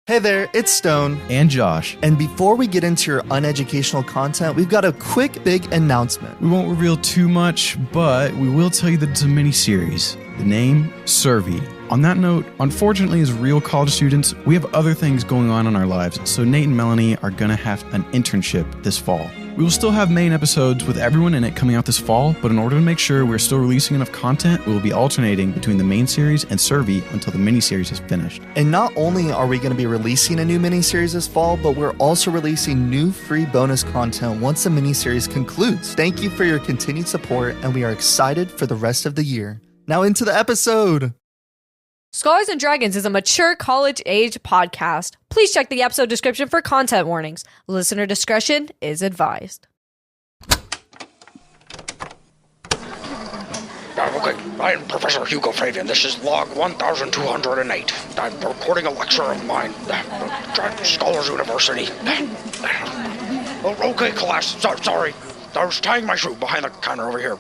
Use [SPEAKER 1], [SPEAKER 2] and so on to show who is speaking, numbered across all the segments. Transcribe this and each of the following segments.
[SPEAKER 1] Hey there, it's Stone.
[SPEAKER 2] And Josh.
[SPEAKER 1] And before we get into your uneducational content, we've got a quick big announcement.
[SPEAKER 2] We won't reveal too much, but we will tell you that it's a mini-series. The name, Survi. On that note, unfortunately, as real college students, we have other things going on in our lives, so Nate and Melanie are going to have an internship this fall. We will still have main episodes with everyone in it coming out this fall, but in order to make sure we're still releasing enough content, we will be alternating between the main series and Survi until the mini-series is finished.
[SPEAKER 1] And not only are we going to be releasing a new mini-series this fall, but we're also releasing new free bonus content once the mini-series concludes. Thank you for your continued support, and we are excited for the rest of the year. Now into the episode!
[SPEAKER 3] Scholars and Dragons is a mature college-age podcast. Please check the episode description for content warnings. Listener discretion is advised.
[SPEAKER 4] Okay, I am Professor Hugo Fabian. This is log 1208. I'm recording a lecture of mine at Scholars University. Okay, class, sorry. I was tying my shoe behind the counter over here.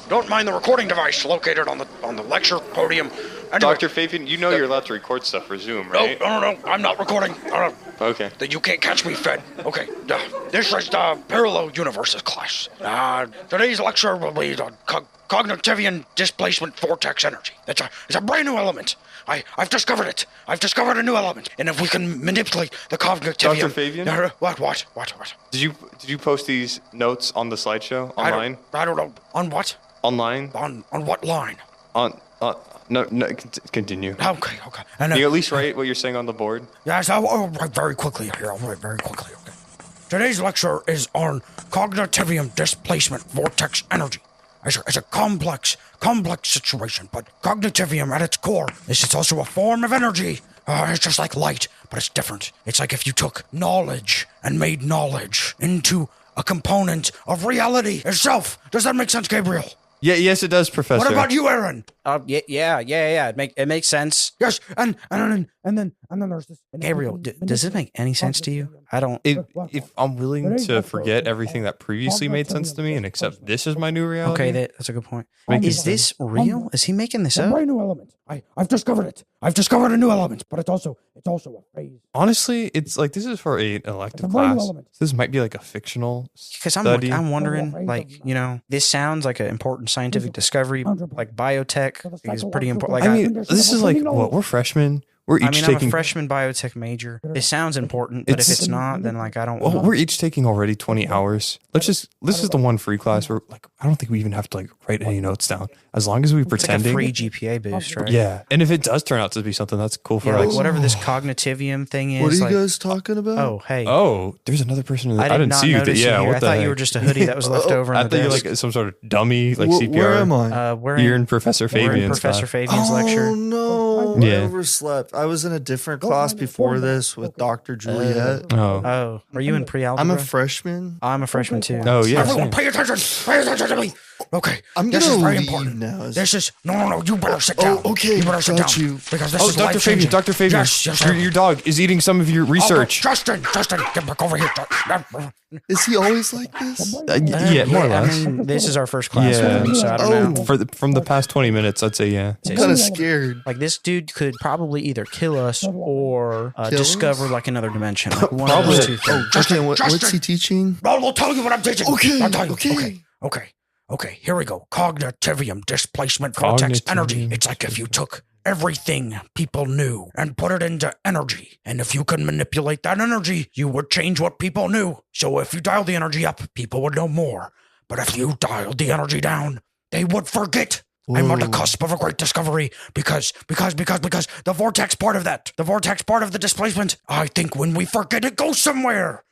[SPEAKER 4] Don't mind the recording device located on the lecture podium. Anyway,
[SPEAKER 5] Dr. Fabian, you know you're allowed to record stuff for Zoom, right?
[SPEAKER 4] No, I'm not recording.
[SPEAKER 5] Okay.
[SPEAKER 4] You can't catch me, Fed. Okay, this is the Parallel Universes class. Today's lecture will be the Cognitivian Displacement Vortex Energy. It's a brand new element. I've discovered it. I've discovered a new element. And if we can manipulate the Cognitivian...
[SPEAKER 5] Dr. Fabian?
[SPEAKER 4] What?
[SPEAKER 5] Did you post these notes on the slideshow online?
[SPEAKER 4] I don't know. On what?
[SPEAKER 5] Online?
[SPEAKER 4] On what line?
[SPEAKER 5] No, continue.
[SPEAKER 4] Okay. And,
[SPEAKER 5] Can you at least write what you're saying on the board?
[SPEAKER 4] Yes, I'll write very quickly here. Okay. Today's lecture is on Cognitivium Displacement Vortex Energy. It's a complex situation, but Cognitivium at its core is also a form of energy. It's just like light, but it's different. It's like if you took knowledge and made knowledge into a component of reality itself. Does that make sense, Gabriel?
[SPEAKER 5] Yeah, yes, it does, Professor.
[SPEAKER 4] What about you, Aaron?
[SPEAKER 6] Yeah. It makes sense.
[SPEAKER 4] Yes, and then there's this.
[SPEAKER 6] Gabriel, does this make any sense to you? I don't.
[SPEAKER 5] If I'm willing to forget everything that previously made sense to me and accept this is my new reality.
[SPEAKER 6] Okay, that's a good point. Is this real? Is he making this
[SPEAKER 4] a
[SPEAKER 6] up?
[SPEAKER 4] brand new element. I've discovered it. I've discovered a new element, but it's also a phrase.
[SPEAKER 5] Honestly, it's like this is for an elective class. This might be like a fictional study.
[SPEAKER 6] I'm wondering, this sounds like an important scientific discovery, like biotech is pretty important.
[SPEAKER 5] Like, this is like what we're freshmen. We're each
[SPEAKER 6] I'm a freshman biotech major. It sounds important, but if it's not, then I don't.
[SPEAKER 5] Well, we're each taking already 20 hours. This is the one free class where I don't think we even have to write any notes down as long as we pretend.
[SPEAKER 6] It's like a free GPA boost, right?
[SPEAKER 5] Yeah, and if it does turn out to be something that's cool for us,
[SPEAKER 6] whatever this cognitivium thing is.
[SPEAKER 1] What are you guys talking about?
[SPEAKER 6] Oh, hey.
[SPEAKER 5] Oh, there's another person in the. I didn't see you.
[SPEAKER 6] I thought you were just a hoodie that was left over.
[SPEAKER 5] I thought you were like some sort of dummy, like CPR.
[SPEAKER 1] Where am I?
[SPEAKER 6] You're
[SPEAKER 5] in Professor Fabian's
[SPEAKER 6] lecture.
[SPEAKER 1] Oh no! I overslept. I was in a different class before this with Dr. Juliet.
[SPEAKER 6] Are you in pre-algebra?
[SPEAKER 1] I'm a freshman.
[SPEAKER 6] I'm a freshman too.
[SPEAKER 5] Oh yeah.
[SPEAKER 4] Everyone, pay attention to me. Okay,
[SPEAKER 1] this is very
[SPEAKER 4] important.
[SPEAKER 1] Now.
[SPEAKER 4] This is no. You better sit down.
[SPEAKER 1] Okay,
[SPEAKER 4] you better sit down. Because this is
[SPEAKER 5] Dr. Fabian, Dr. Fabian,
[SPEAKER 4] yes,
[SPEAKER 5] your dog is eating some of your research.
[SPEAKER 4] Justin, get back over here.
[SPEAKER 1] Is he always like this?
[SPEAKER 5] Yeah, more or less.
[SPEAKER 6] I mean, this is our first class with him, so I don't know.
[SPEAKER 5] From the past 20 minutes, I'd say yeah.
[SPEAKER 1] I'm kind of scared.
[SPEAKER 6] Like this dude could probably either kill us or discover like another dimension. Like one
[SPEAKER 5] Probably.
[SPEAKER 6] of those two things.
[SPEAKER 1] Justin, what's he teaching?
[SPEAKER 4] I'll tell you what I'm teaching.
[SPEAKER 1] Okay.
[SPEAKER 4] I'll tell you. Okay, here we go. Cognitivium Displacement Vortex Energy. It's like if you took everything people knew and put it into energy. And if you could manipulate that energy, you would change what people knew. So if you dialed the energy up, people would know more. But if you dialed the energy down, they would forget. Whoa. I'm on the cusp of a great discovery because the vortex part of that, the vortex part of the displacement, I think when we forget it goes somewhere.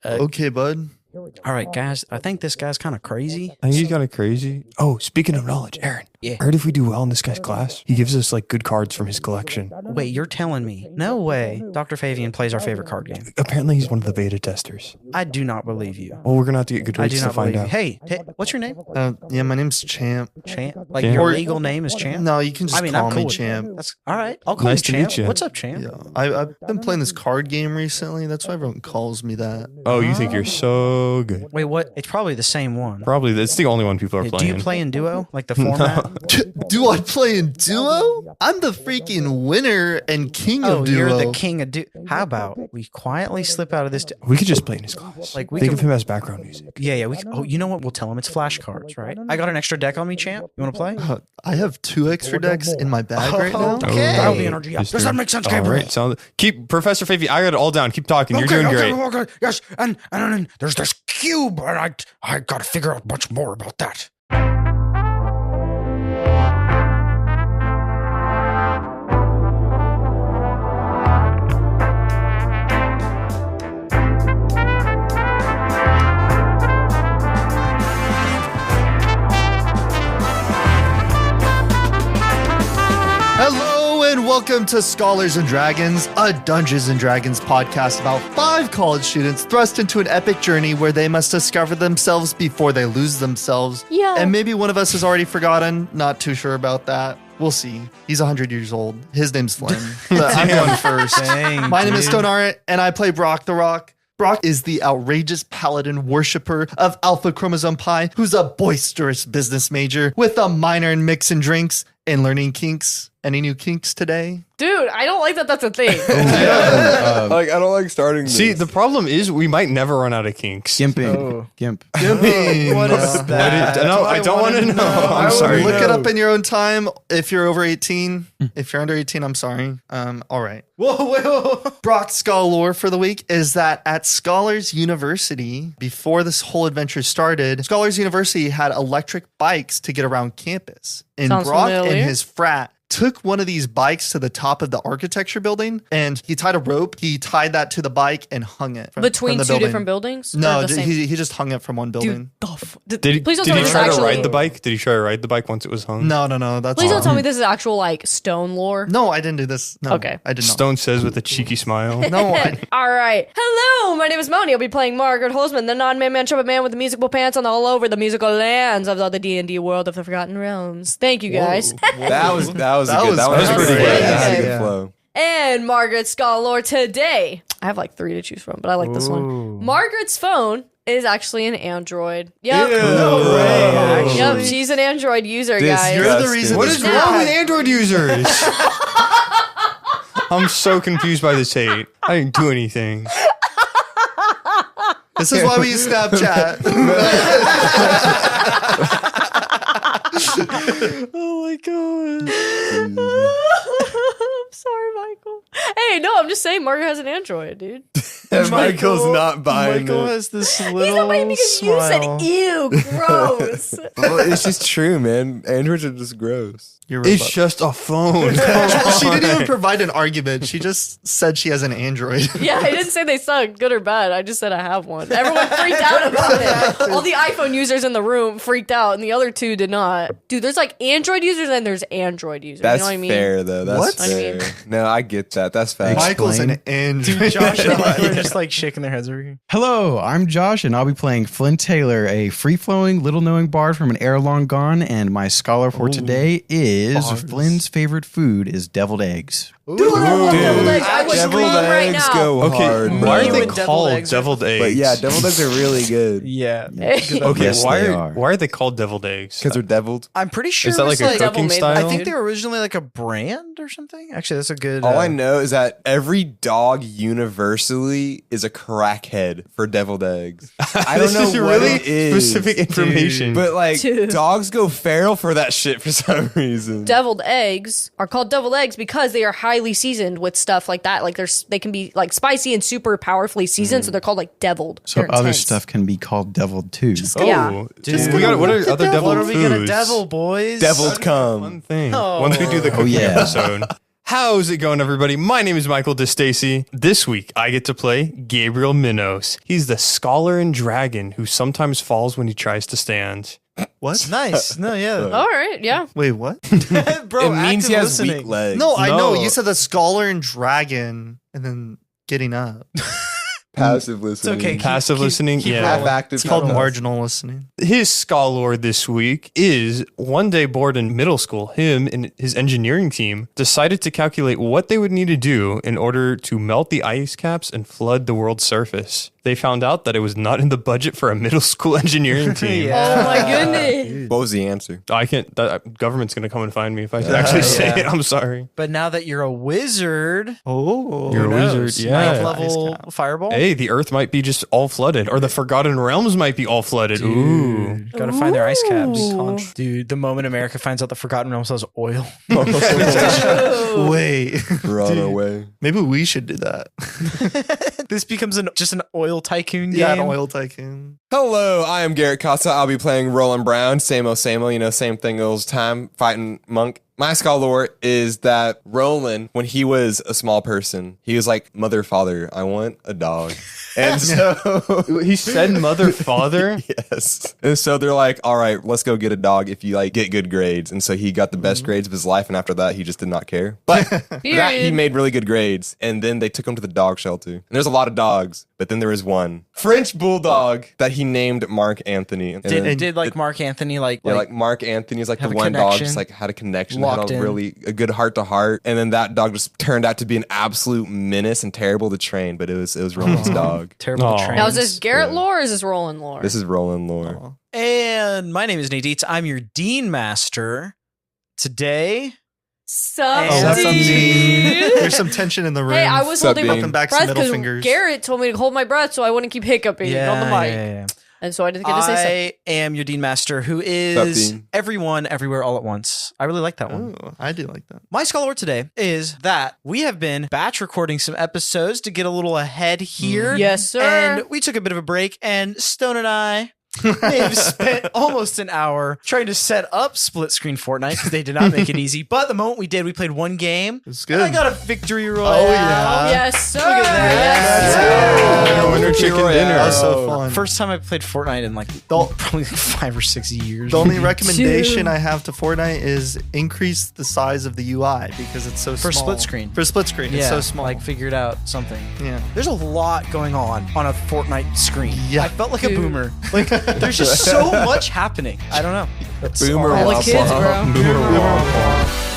[SPEAKER 1] Okay, bud.
[SPEAKER 6] All right, guys. I think this guy's kind of crazy.
[SPEAKER 5] I think he's kind of crazy. Oh, speaking of knowledge, Aaron.
[SPEAKER 6] Yeah.
[SPEAKER 5] I heard if we do well in this guy's class, he gives us good cards from his collection.
[SPEAKER 6] Wait, you're telling me? No way. Dr. Fabian plays our favorite card game.
[SPEAKER 5] Apparently, he's one of the beta testers.
[SPEAKER 6] I do not believe you.
[SPEAKER 5] Well, we're gonna have to get good rates to find out.
[SPEAKER 6] Hey, what's your name?
[SPEAKER 1] Yeah, my name's Champ.
[SPEAKER 6] Champ? Like your legal name is Champ?
[SPEAKER 1] No, you can just call me Champ.
[SPEAKER 6] That's all right. I'll call you Champ.
[SPEAKER 5] Nice to meet you.
[SPEAKER 6] What's up, Champ?
[SPEAKER 1] Yeah, I've been playing this card game recently. That's why everyone calls me that.
[SPEAKER 5] Oh, you think you're so good?
[SPEAKER 6] Wait, what? It's probably the same one.
[SPEAKER 5] Probably. It's the only one people are playing.
[SPEAKER 6] Do you play in duo? Like the format?
[SPEAKER 1] Do I play in duo? I'm the freaking winner and king of duo.
[SPEAKER 6] You're the king of duo. How about we quietly slip out of this?
[SPEAKER 5] We could just play in his class.
[SPEAKER 6] Like we
[SPEAKER 5] Think
[SPEAKER 6] could,
[SPEAKER 5] of him as background music.
[SPEAKER 6] yeah. We could, you know what? We'll tell him it's flashcards, right? I got an extra deck on me, champ. You want to play?
[SPEAKER 1] I have 2 extra decks in my bag right now.
[SPEAKER 6] Okay.
[SPEAKER 4] Dial the energy up. Does that make sense, Gabriel?
[SPEAKER 5] All right, keep Professor Favy. I got it all down. Keep talking. You're doing great.
[SPEAKER 4] Okay, yes, and there's this cube, and I got to figure out much more about that.
[SPEAKER 1] Hello and welcome to Scholars and Dragons, a Dungeons and Dragons podcast about 5 college students thrust into an epic journey where they must discover themselves before they lose themselves.
[SPEAKER 3] Yeah.
[SPEAKER 1] And maybe one of us has already forgotten. Not too sure about that. We'll see. He's 100 years old. His name's Flynn. But I'm going first.
[SPEAKER 6] Dang,
[SPEAKER 1] My name is
[SPEAKER 6] dude.
[SPEAKER 1] Stone Ahrendt, and I play Brock the Rock. Brock is the outrageous paladin worshiper of Alpha Chromosome Pi, who's a boisterous business major with a minor in mix and drinks and learning kinks. Any new kinks today?
[SPEAKER 3] Dude, I don't like that that's a thing.
[SPEAKER 7] I don't like starting.
[SPEAKER 5] See,
[SPEAKER 7] this.
[SPEAKER 5] the problem is we might never run out of kinks.
[SPEAKER 2] Gimping. Gimp.
[SPEAKER 6] What is that?
[SPEAKER 5] No, I don't want to know. I'm sorry.
[SPEAKER 1] Look it up in your own time. If you're over 18, if you're under 18, I'm sorry. All right. Whoa. Brock's scholar lore for the week is that at Scholars University, before this whole adventure started, Scholars University had electric bikes to get around campus. And
[SPEAKER 3] Sounds
[SPEAKER 1] Brock
[SPEAKER 3] familiar.
[SPEAKER 1] and his frat took one of these bikes to the top of the architecture building, and he tied a rope. He tied that to the bike and hung it from
[SPEAKER 3] Between
[SPEAKER 1] the
[SPEAKER 3] 2
[SPEAKER 1] building.
[SPEAKER 3] different buildings?
[SPEAKER 1] No,
[SPEAKER 3] Or the same?
[SPEAKER 1] he just hung it from one building.
[SPEAKER 3] Dude,
[SPEAKER 5] Did he,
[SPEAKER 3] please don't
[SPEAKER 5] did
[SPEAKER 3] tell
[SPEAKER 5] he
[SPEAKER 3] me this
[SPEAKER 5] try to
[SPEAKER 3] actually.
[SPEAKER 5] ride the bike? Did he try to ride the bike once it was hung?
[SPEAKER 1] No. That's
[SPEAKER 3] Please don't tell me this is actual like stone lore.
[SPEAKER 1] No, I didn't do this. No,
[SPEAKER 3] Okay.
[SPEAKER 1] I did not.
[SPEAKER 5] Stone says with a cheeky smile.
[SPEAKER 1] No,
[SPEAKER 3] All right. Hello, my name is Melanie. I'll be playing Margaret Hollsman, the non-man trumpet man with the musical pants on all over the musical lands of the D&D world of the Forgotten Realms. Thank you, guys.
[SPEAKER 7] that was
[SPEAKER 1] was
[SPEAKER 7] good. That was
[SPEAKER 5] pretty
[SPEAKER 7] pretty
[SPEAKER 5] good.
[SPEAKER 7] good. That had a
[SPEAKER 3] Okay.
[SPEAKER 7] good flow.
[SPEAKER 3] And Margaret's scholar today. I have like 3 to choose from, but I like this one. Margaret's phone is actually an Android. Yep. Yep, she's an Android user, guys.
[SPEAKER 1] You're the reason.
[SPEAKER 5] What
[SPEAKER 1] this
[SPEAKER 5] is
[SPEAKER 1] group
[SPEAKER 5] wrong
[SPEAKER 1] had-
[SPEAKER 5] with Android users? I'm so confused by this hate. I didn't do anything.
[SPEAKER 1] This is why we use Snapchat.
[SPEAKER 5] Oh my god.
[SPEAKER 3] I'm sorry, Michael. Hey, no, I'm just saying Margaret has an Android, dude.
[SPEAKER 7] And Michael's not buying
[SPEAKER 6] Michael
[SPEAKER 7] it.
[SPEAKER 6] has this
[SPEAKER 3] He's
[SPEAKER 6] little
[SPEAKER 3] not buying because you said
[SPEAKER 6] smile.
[SPEAKER 3] ew, gross.
[SPEAKER 7] Well, it's just true, man. Androids are just gross.
[SPEAKER 5] It's just a phone.
[SPEAKER 1] She didn't even provide an argument. She just said she has an Android.
[SPEAKER 3] Yeah, I didn't say they suck, good or bad. I just said I have one. Everyone freaked out about it. All the iPhone users in the room freaked out, and the other 2 did not. Dude, there's like Android users and there's Android users.
[SPEAKER 7] That's
[SPEAKER 3] you know what I mean?
[SPEAKER 7] fair, though. That's
[SPEAKER 1] What?
[SPEAKER 7] fair.
[SPEAKER 3] I mean-
[SPEAKER 7] No, I get that. That's fact.
[SPEAKER 1] Michael's an Android.
[SPEAKER 6] Josh and Michael are just like shaking their heads over here.
[SPEAKER 2] Hello, I'm Josh, and I'll be playing Flynn Taylor, a free-flowing, little-knowing bard from an era long gone, and my scholar for today is Flynn's favorite food is deviled eggs.
[SPEAKER 3] Dude, I love deviled eggs. I would
[SPEAKER 7] deviled
[SPEAKER 3] scream right
[SPEAKER 7] eggs
[SPEAKER 3] now.
[SPEAKER 7] go
[SPEAKER 5] Okay,
[SPEAKER 7] hard,
[SPEAKER 5] why
[SPEAKER 7] bro.
[SPEAKER 5] are
[SPEAKER 6] You
[SPEAKER 5] they
[SPEAKER 6] and deviled
[SPEAKER 5] called
[SPEAKER 6] eggs are-
[SPEAKER 5] deviled eggs?
[SPEAKER 7] But yeah, deviled eggs are really good
[SPEAKER 6] Yeah.
[SPEAKER 5] Okay,
[SPEAKER 2] Yes,
[SPEAKER 5] why
[SPEAKER 2] they
[SPEAKER 5] are
[SPEAKER 2] are.
[SPEAKER 5] why are they called deviled eggs?
[SPEAKER 7] because they're deviled.
[SPEAKER 6] I'm pretty sure
[SPEAKER 5] Is that like
[SPEAKER 6] it's
[SPEAKER 5] a
[SPEAKER 3] Devil
[SPEAKER 5] cooking
[SPEAKER 3] made
[SPEAKER 5] style?
[SPEAKER 6] I think they were originally like a brand or something. Actually, that's a good.
[SPEAKER 7] All I know is that every dog universally is a crackhead for deviled eggs. I don't
[SPEAKER 5] This
[SPEAKER 7] know
[SPEAKER 5] is
[SPEAKER 7] what
[SPEAKER 5] really
[SPEAKER 7] it is,
[SPEAKER 5] specific information.
[SPEAKER 7] but like
[SPEAKER 3] Dude.
[SPEAKER 7] dogs go feral for that shit for some reason.
[SPEAKER 3] Deviled eggs are called deviled eggs because they are highly seasoned with stuff like that. Like they can be like spicy and super powerfully seasoned, so they're called like deviled.
[SPEAKER 2] So
[SPEAKER 3] They're
[SPEAKER 2] other
[SPEAKER 3] intense.
[SPEAKER 2] stuff can be called deviled too.
[SPEAKER 5] Oh,
[SPEAKER 3] Yeah.
[SPEAKER 5] we got what are other deviled
[SPEAKER 6] What are we
[SPEAKER 5] foods?
[SPEAKER 6] gonna devil, boys?
[SPEAKER 7] Deviled
[SPEAKER 5] One
[SPEAKER 7] cum.
[SPEAKER 5] thing. Once we do the cooking
[SPEAKER 2] yeah.
[SPEAKER 5] episode. How's it going, everybody? My name is Michael DiStasi. This week, I get to play Gabriel Minos. He's the scholar and dragon who sometimes falls when he tries to stand.
[SPEAKER 1] What?
[SPEAKER 6] Nice. No, yeah.
[SPEAKER 3] All right, yeah.
[SPEAKER 1] Wait, what?
[SPEAKER 6] Bro,
[SPEAKER 7] It means
[SPEAKER 6] active
[SPEAKER 7] he has
[SPEAKER 6] listening.
[SPEAKER 7] weak legs.
[SPEAKER 1] No, I know.
[SPEAKER 5] No.
[SPEAKER 1] You said the scholar and dragon and then getting up.
[SPEAKER 7] Passive listening.
[SPEAKER 6] okay.
[SPEAKER 5] Passive listening, yeah.
[SPEAKER 7] Half active.
[SPEAKER 1] It's called
[SPEAKER 7] half
[SPEAKER 1] marginal listening.
[SPEAKER 5] His scholar this week is one day bored in middle school. Him and his engineering team decided to calculate what they would need to do in order to melt the ice caps and flood the world's surface. They found out that it was not in the budget for a middle school engineering team.
[SPEAKER 3] Oh my goodness.
[SPEAKER 7] What was the answer?
[SPEAKER 5] I can't. Government's gonna come and find me if I actually say it. I'm sorry.
[SPEAKER 6] But now that you're a wizard,
[SPEAKER 1] Oh,
[SPEAKER 5] You're a
[SPEAKER 6] who knows?
[SPEAKER 5] wizard, yeah.
[SPEAKER 6] Ninth level fireball.
[SPEAKER 5] Hey, the Earth might be just all flooded, or the Forgotten Realms might be all flooded. Ooh.
[SPEAKER 6] Gotta find their ice caps.
[SPEAKER 3] Ooh.
[SPEAKER 6] Dude, the moment America finds out the Forgotten Realms has oil.
[SPEAKER 1] Wait.
[SPEAKER 7] Run away.
[SPEAKER 1] Maybe we should do that.
[SPEAKER 6] This becomes just an oil tycoon game.
[SPEAKER 1] Yeah, an oil tycoon.
[SPEAKER 7] Hello, I am Garrett Costa. I'll be playing Roland Brown. Same old, same thing all the time. Fighting monk. My scholar is that Roland, when he was a small person, he was like, mother, father, I want a dog. And so
[SPEAKER 5] He said mother, father?
[SPEAKER 7] yes. And so they're like, all right, let's go get a dog if you like get good grades. And so he got the best grades of his life. And after that, he just did not care. But that, he
[SPEAKER 3] Period.
[SPEAKER 7] made really good grades. And then they took him to the dog shelter. And there's a lot of dogs, but then there was one French bulldog that he named Mark Anthony. And then-
[SPEAKER 6] Did like Mark Anthony like
[SPEAKER 7] Mark Anthony's like the
[SPEAKER 6] have a
[SPEAKER 7] one dog
[SPEAKER 6] connection?
[SPEAKER 7] just like had a connection,
[SPEAKER 6] Locked
[SPEAKER 7] had
[SPEAKER 6] in.
[SPEAKER 7] a good heart to heart, and then that dog just turned out to be an absolute menace and terrible to train. But it was Roland's dog.
[SPEAKER 6] terrible
[SPEAKER 5] Aw.
[SPEAKER 6] trains?
[SPEAKER 3] Now, is this Garrett lore or is this Roland lore?
[SPEAKER 7] This is Roland lore.
[SPEAKER 6] And my name is Nate Dietz. I'm your Dean Master. Today,
[SPEAKER 3] Sup,
[SPEAKER 6] Oh, what's up,
[SPEAKER 3] dude?
[SPEAKER 1] Dean? There's some tension in the room.
[SPEAKER 3] Hey, I was
[SPEAKER 7] Sup,
[SPEAKER 3] holding
[SPEAKER 7] Dean?
[SPEAKER 3] my
[SPEAKER 1] Up and back some
[SPEAKER 3] breath
[SPEAKER 1] middle
[SPEAKER 3] because
[SPEAKER 1] fingers.
[SPEAKER 3] Garrett told me to hold my breath so I wouldn't keep hiccuping on the mic.
[SPEAKER 6] yeah.
[SPEAKER 3] And so I didn't get to say something.
[SPEAKER 6] I am your Dean Master, who
[SPEAKER 7] Sup,
[SPEAKER 6] is
[SPEAKER 7] Dean?
[SPEAKER 6] everyone, everywhere, all at once. I really like that one.
[SPEAKER 1] Oh, I do like that.
[SPEAKER 6] My scholar today is that we have been batch recording some episodes to get a little ahead here.
[SPEAKER 3] Yes, sir.
[SPEAKER 6] And we took a bit of a break, and Stone and I have spent almost an hour trying to set up split screen Fortnite because they did not make it easy. But the moment we did, we played one game.
[SPEAKER 1] It's
[SPEAKER 6] And
[SPEAKER 1] good.
[SPEAKER 6] I got a victory royale.
[SPEAKER 1] Oh, yeah.
[SPEAKER 3] Yes, sir.
[SPEAKER 6] Look at that.
[SPEAKER 3] Yes,
[SPEAKER 6] Let's
[SPEAKER 3] sir.
[SPEAKER 6] go.
[SPEAKER 5] Winner chicken dinner.
[SPEAKER 1] That was so fun.
[SPEAKER 6] First time I played Fortnite in like
[SPEAKER 1] Don't-
[SPEAKER 6] probably like 5 or 6 years.
[SPEAKER 1] The only recommendation
[SPEAKER 3] Dude.
[SPEAKER 1] I have to Fortnite is increase the size of the UI because it's so
[SPEAKER 6] For
[SPEAKER 1] small.
[SPEAKER 6] split screen.
[SPEAKER 1] For split screen, it's so small.
[SPEAKER 6] Like figured out something.
[SPEAKER 1] yeah.
[SPEAKER 6] There's a lot going on a Fortnite screen.
[SPEAKER 1] Yeah.
[SPEAKER 6] I felt like a
[SPEAKER 3] Dude.
[SPEAKER 6] boomer. Like there's just so much happening. I don't know. That's
[SPEAKER 7] Boomer
[SPEAKER 3] All the
[SPEAKER 7] womp
[SPEAKER 3] kids,
[SPEAKER 7] womp.
[SPEAKER 3] bro.
[SPEAKER 7] Boomer womp womp.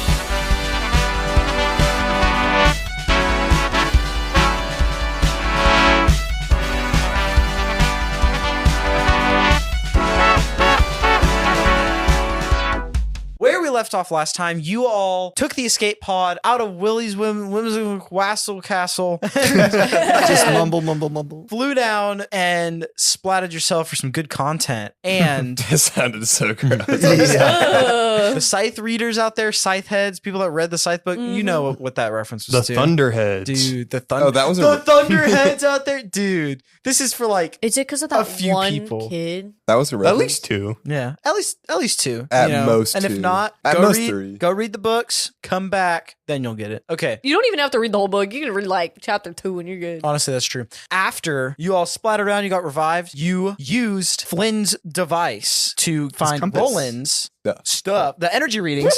[SPEAKER 6] Where we left off last time, you all took the escape pod out of Willie's Whimsical Wassel Castle,
[SPEAKER 1] Just mumble, mumble, mumble.
[SPEAKER 6] flew down and splatted yourself for some good content. And
[SPEAKER 7] That sounded so gross.
[SPEAKER 6] the Scythe readers out there, Scythe heads, people that read the Scythe book, you know what that reference
[SPEAKER 5] The
[SPEAKER 6] was to.
[SPEAKER 5] Thunderheads.
[SPEAKER 6] Dude, the thunder.
[SPEAKER 7] Oh, that was
[SPEAKER 6] the
[SPEAKER 7] a-
[SPEAKER 6] Thunderheads out there, dude. This is for like,
[SPEAKER 3] Is it because of
[SPEAKER 6] A
[SPEAKER 3] that
[SPEAKER 6] few
[SPEAKER 3] one
[SPEAKER 6] people.
[SPEAKER 3] kid?
[SPEAKER 7] That was a
[SPEAKER 5] At
[SPEAKER 7] reference.
[SPEAKER 5] least two.
[SPEAKER 6] yeah, at least 2
[SPEAKER 7] At most
[SPEAKER 6] and if
[SPEAKER 7] 2.
[SPEAKER 6] not,
[SPEAKER 7] At
[SPEAKER 6] go
[SPEAKER 7] most
[SPEAKER 6] read,
[SPEAKER 7] 3.
[SPEAKER 6] Go read the books, come back, then you'll get it. Okay.
[SPEAKER 3] You don't even have to read the whole book. You can read like chapter 2 and you're good.
[SPEAKER 6] Honestly, that's true. After you all splattered around, you got revived, you used Flynn's device to find
[SPEAKER 1] compass.
[SPEAKER 6] Roland's
[SPEAKER 7] Stuff.
[SPEAKER 6] stuff, the energy readings,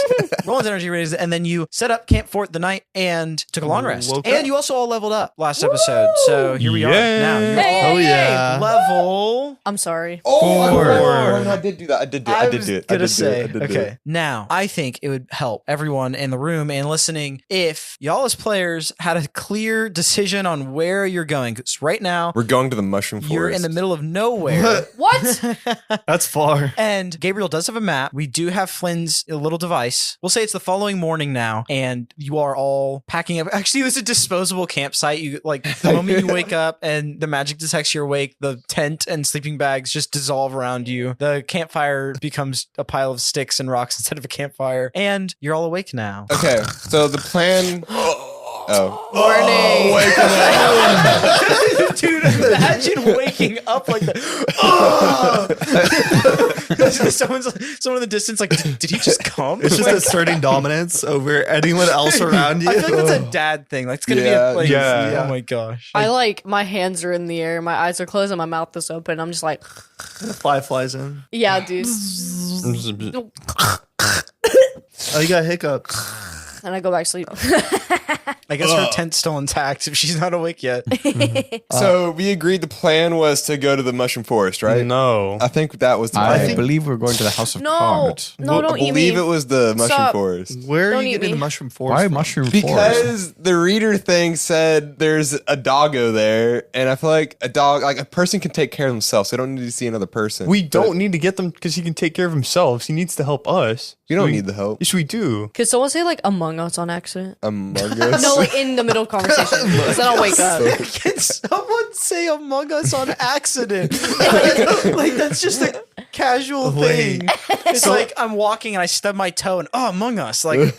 [SPEAKER 6] Roland's energy readings, and then you set up Camp Fort the night and took a long rest.
[SPEAKER 1] Woke
[SPEAKER 6] And
[SPEAKER 1] up.
[SPEAKER 6] you also all leveled up last episode. So here we are
[SPEAKER 5] Yay.
[SPEAKER 6] now. You're
[SPEAKER 3] Hey,
[SPEAKER 6] all
[SPEAKER 1] Oh, yeah.
[SPEAKER 6] level.
[SPEAKER 3] I'm sorry.
[SPEAKER 7] Oh, I did do that. I did do it. I did
[SPEAKER 6] was
[SPEAKER 7] do it.
[SPEAKER 6] gonna
[SPEAKER 7] I
[SPEAKER 6] say,
[SPEAKER 7] did do it.
[SPEAKER 6] okay. Now, I think it would help everyone in the room and listening if y'all as players had a clear decision on where you're going. Because right now,
[SPEAKER 7] We're going to the mushroom forest.
[SPEAKER 6] you're in the middle of nowhere.
[SPEAKER 3] What?
[SPEAKER 1] That's far.
[SPEAKER 6] And Gabriel does have a map. We do have Flynn's little device. We'll say it's the following morning now, and you are all packing up. Actually, it was a disposable campsite. You like the moment you wake up and the magic detects you're awake, the tent and sleeping bags just dissolve around you. The campfire becomes a pile of sticks and rocks instead of a campfire, and you're all awake now.
[SPEAKER 7] Okay, so the plan. Oh.
[SPEAKER 3] Morning.
[SPEAKER 6] Dude, imagine waking up like that. Someone in the distance, like, did he just come?
[SPEAKER 1] It's just asserting dominance over anyone else around you.
[SPEAKER 6] I feel like that's a dad thing. Like, it's gonna
[SPEAKER 7] Yeah,
[SPEAKER 6] be a, like,
[SPEAKER 5] yeah.
[SPEAKER 6] oh my gosh.
[SPEAKER 3] I like my hands are in the air, my eyes are closed, and my mouth is open. I'm just like,
[SPEAKER 1] Fly flies in.
[SPEAKER 3] yeah, dude.
[SPEAKER 1] Oh, you got hiccups.
[SPEAKER 3] and I go back to sleep.
[SPEAKER 6] I guess her tent's still intact if she's not awake yet.
[SPEAKER 7] So we agreed the plan was to go to the mushroom forest, right?
[SPEAKER 5] No.
[SPEAKER 7] I think that was the plan.
[SPEAKER 2] I believe we're going to the House of
[SPEAKER 3] No,
[SPEAKER 2] Cards.
[SPEAKER 3] no, don't
[SPEAKER 7] I
[SPEAKER 3] eat me.
[SPEAKER 7] believe it was the mushroom
[SPEAKER 3] Stop.
[SPEAKER 7] forest.
[SPEAKER 1] Where
[SPEAKER 3] Don't
[SPEAKER 1] are you
[SPEAKER 3] eat
[SPEAKER 1] getting
[SPEAKER 3] me.
[SPEAKER 1] the mushroom forest?
[SPEAKER 2] Why
[SPEAKER 1] from?
[SPEAKER 2] mushroom forest?
[SPEAKER 7] Because the reader thing said there's a doggo there, and I feel like a person can take care of themselves. So they don't need to see another person.
[SPEAKER 5] We
[SPEAKER 7] But
[SPEAKER 5] don't need to get them because he can take care of himself. He needs to help us.
[SPEAKER 7] You don't need the help.
[SPEAKER 5] Yes, we do.
[SPEAKER 3] Could someone say like Among Us on accident?
[SPEAKER 7] Among Us.
[SPEAKER 3] No, like in the middle of conversation. So I don't wake up.
[SPEAKER 6] Can someone say Among Us on accident? like that's just a casual thing. It's like I'm walking and I stub my toe and Among Us. Like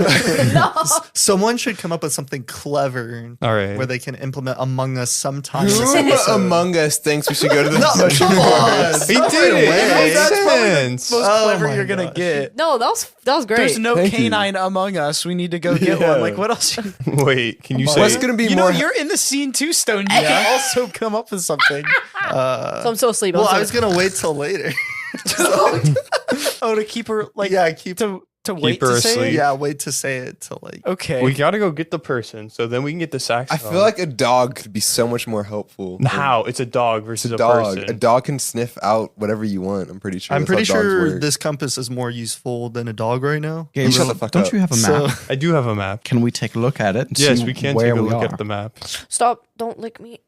[SPEAKER 1] Someone should come up with something clever.
[SPEAKER 5] All right.
[SPEAKER 1] Where they can implement Among Us sometime.
[SPEAKER 7] Who among us thinks we should go to the mushroom forest?
[SPEAKER 5] He did it. It
[SPEAKER 6] Hey,
[SPEAKER 5] makes
[SPEAKER 6] that's probably
[SPEAKER 5] sense.
[SPEAKER 6] most
[SPEAKER 1] Oh
[SPEAKER 6] clever
[SPEAKER 1] my
[SPEAKER 6] you're gonna
[SPEAKER 1] gosh.
[SPEAKER 6] get.
[SPEAKER 3] No, that was great.
[SPEAKER 6] There's no
[SPEAKER 7] Thank you.
[SPEAKER 6] canine among us. We need to go get
[SPEAKER 7] Yeah.
[SPEAKER 6] one. Like what else?
[SPEAKER 5] Wait, can you say?
[SPEAKER 7] What's going to be
[SPEAKER 6] You
[SPEAKER 7] more?
[SPEAKER 6] know, you're in the scene too, Stone. You can also come up with something.
[SPEAKER 3] so I'm so asleep.
[SPEAKER 1] Well, I was gonna wait till later.
[SPEAKER 6] Oh, to keep her like to wait
[SPEAKER 5] her
[SPEAKER 6] to say
[SPEAKER 5] asleep.
[SPEAKER 6] it?
[SPEAKER 1] Yeah, wait to say it till like.
[SPEAKER 6] Okay.
[SPEAKER 5] We got to go get the person so then we can get the
[SPEAKER 7] I
[SPEAKER 5] saxophone.
[SPEAKER 7] feel like a dog could be so much more helpful.
[SPEAKER 5] How? It's a dog versus a
[SPEAKER 7] Dog.
[SPEAKER 5] person.
[SPEAKER 7] A dog can sniff out whatever you want. I'm pretty sure.
[SPEAKER 1] I'm
[SPEAKER 7] That's
[SPEAKER 1] pretty
[SPEAKER 7] how dogs
[SPEAKER 1] sure
[SPEAKER 7] work.
[SPEAKER 1] this compass is more useful than a dog right now.
[SPEAKER 2] Gabriel,
[SPEAKER 7] shut the fuck
[SPEAKER 2] don't
[SPEAKER 7] up.
[SPEAKER 2] you have a
[SPEAKER 1] So-
[SPEAKER 2] map?
[SPEAKER 5] I do have a map.
[SPEAKER 2] Can we take a look at it? And
[SPEAKER 5] Yes,
[SPEAKER 2] see
[SPEAKER 5] we can
[SPEAKER 2] where
[SPEAKER 5] take a
[SPEAKER 2] we
[SPEAKER 5] look
[SPEAKER 2] are?
[SPEAKER 5] at the map.
[SPEAKER 3] Stop! Don't lick me.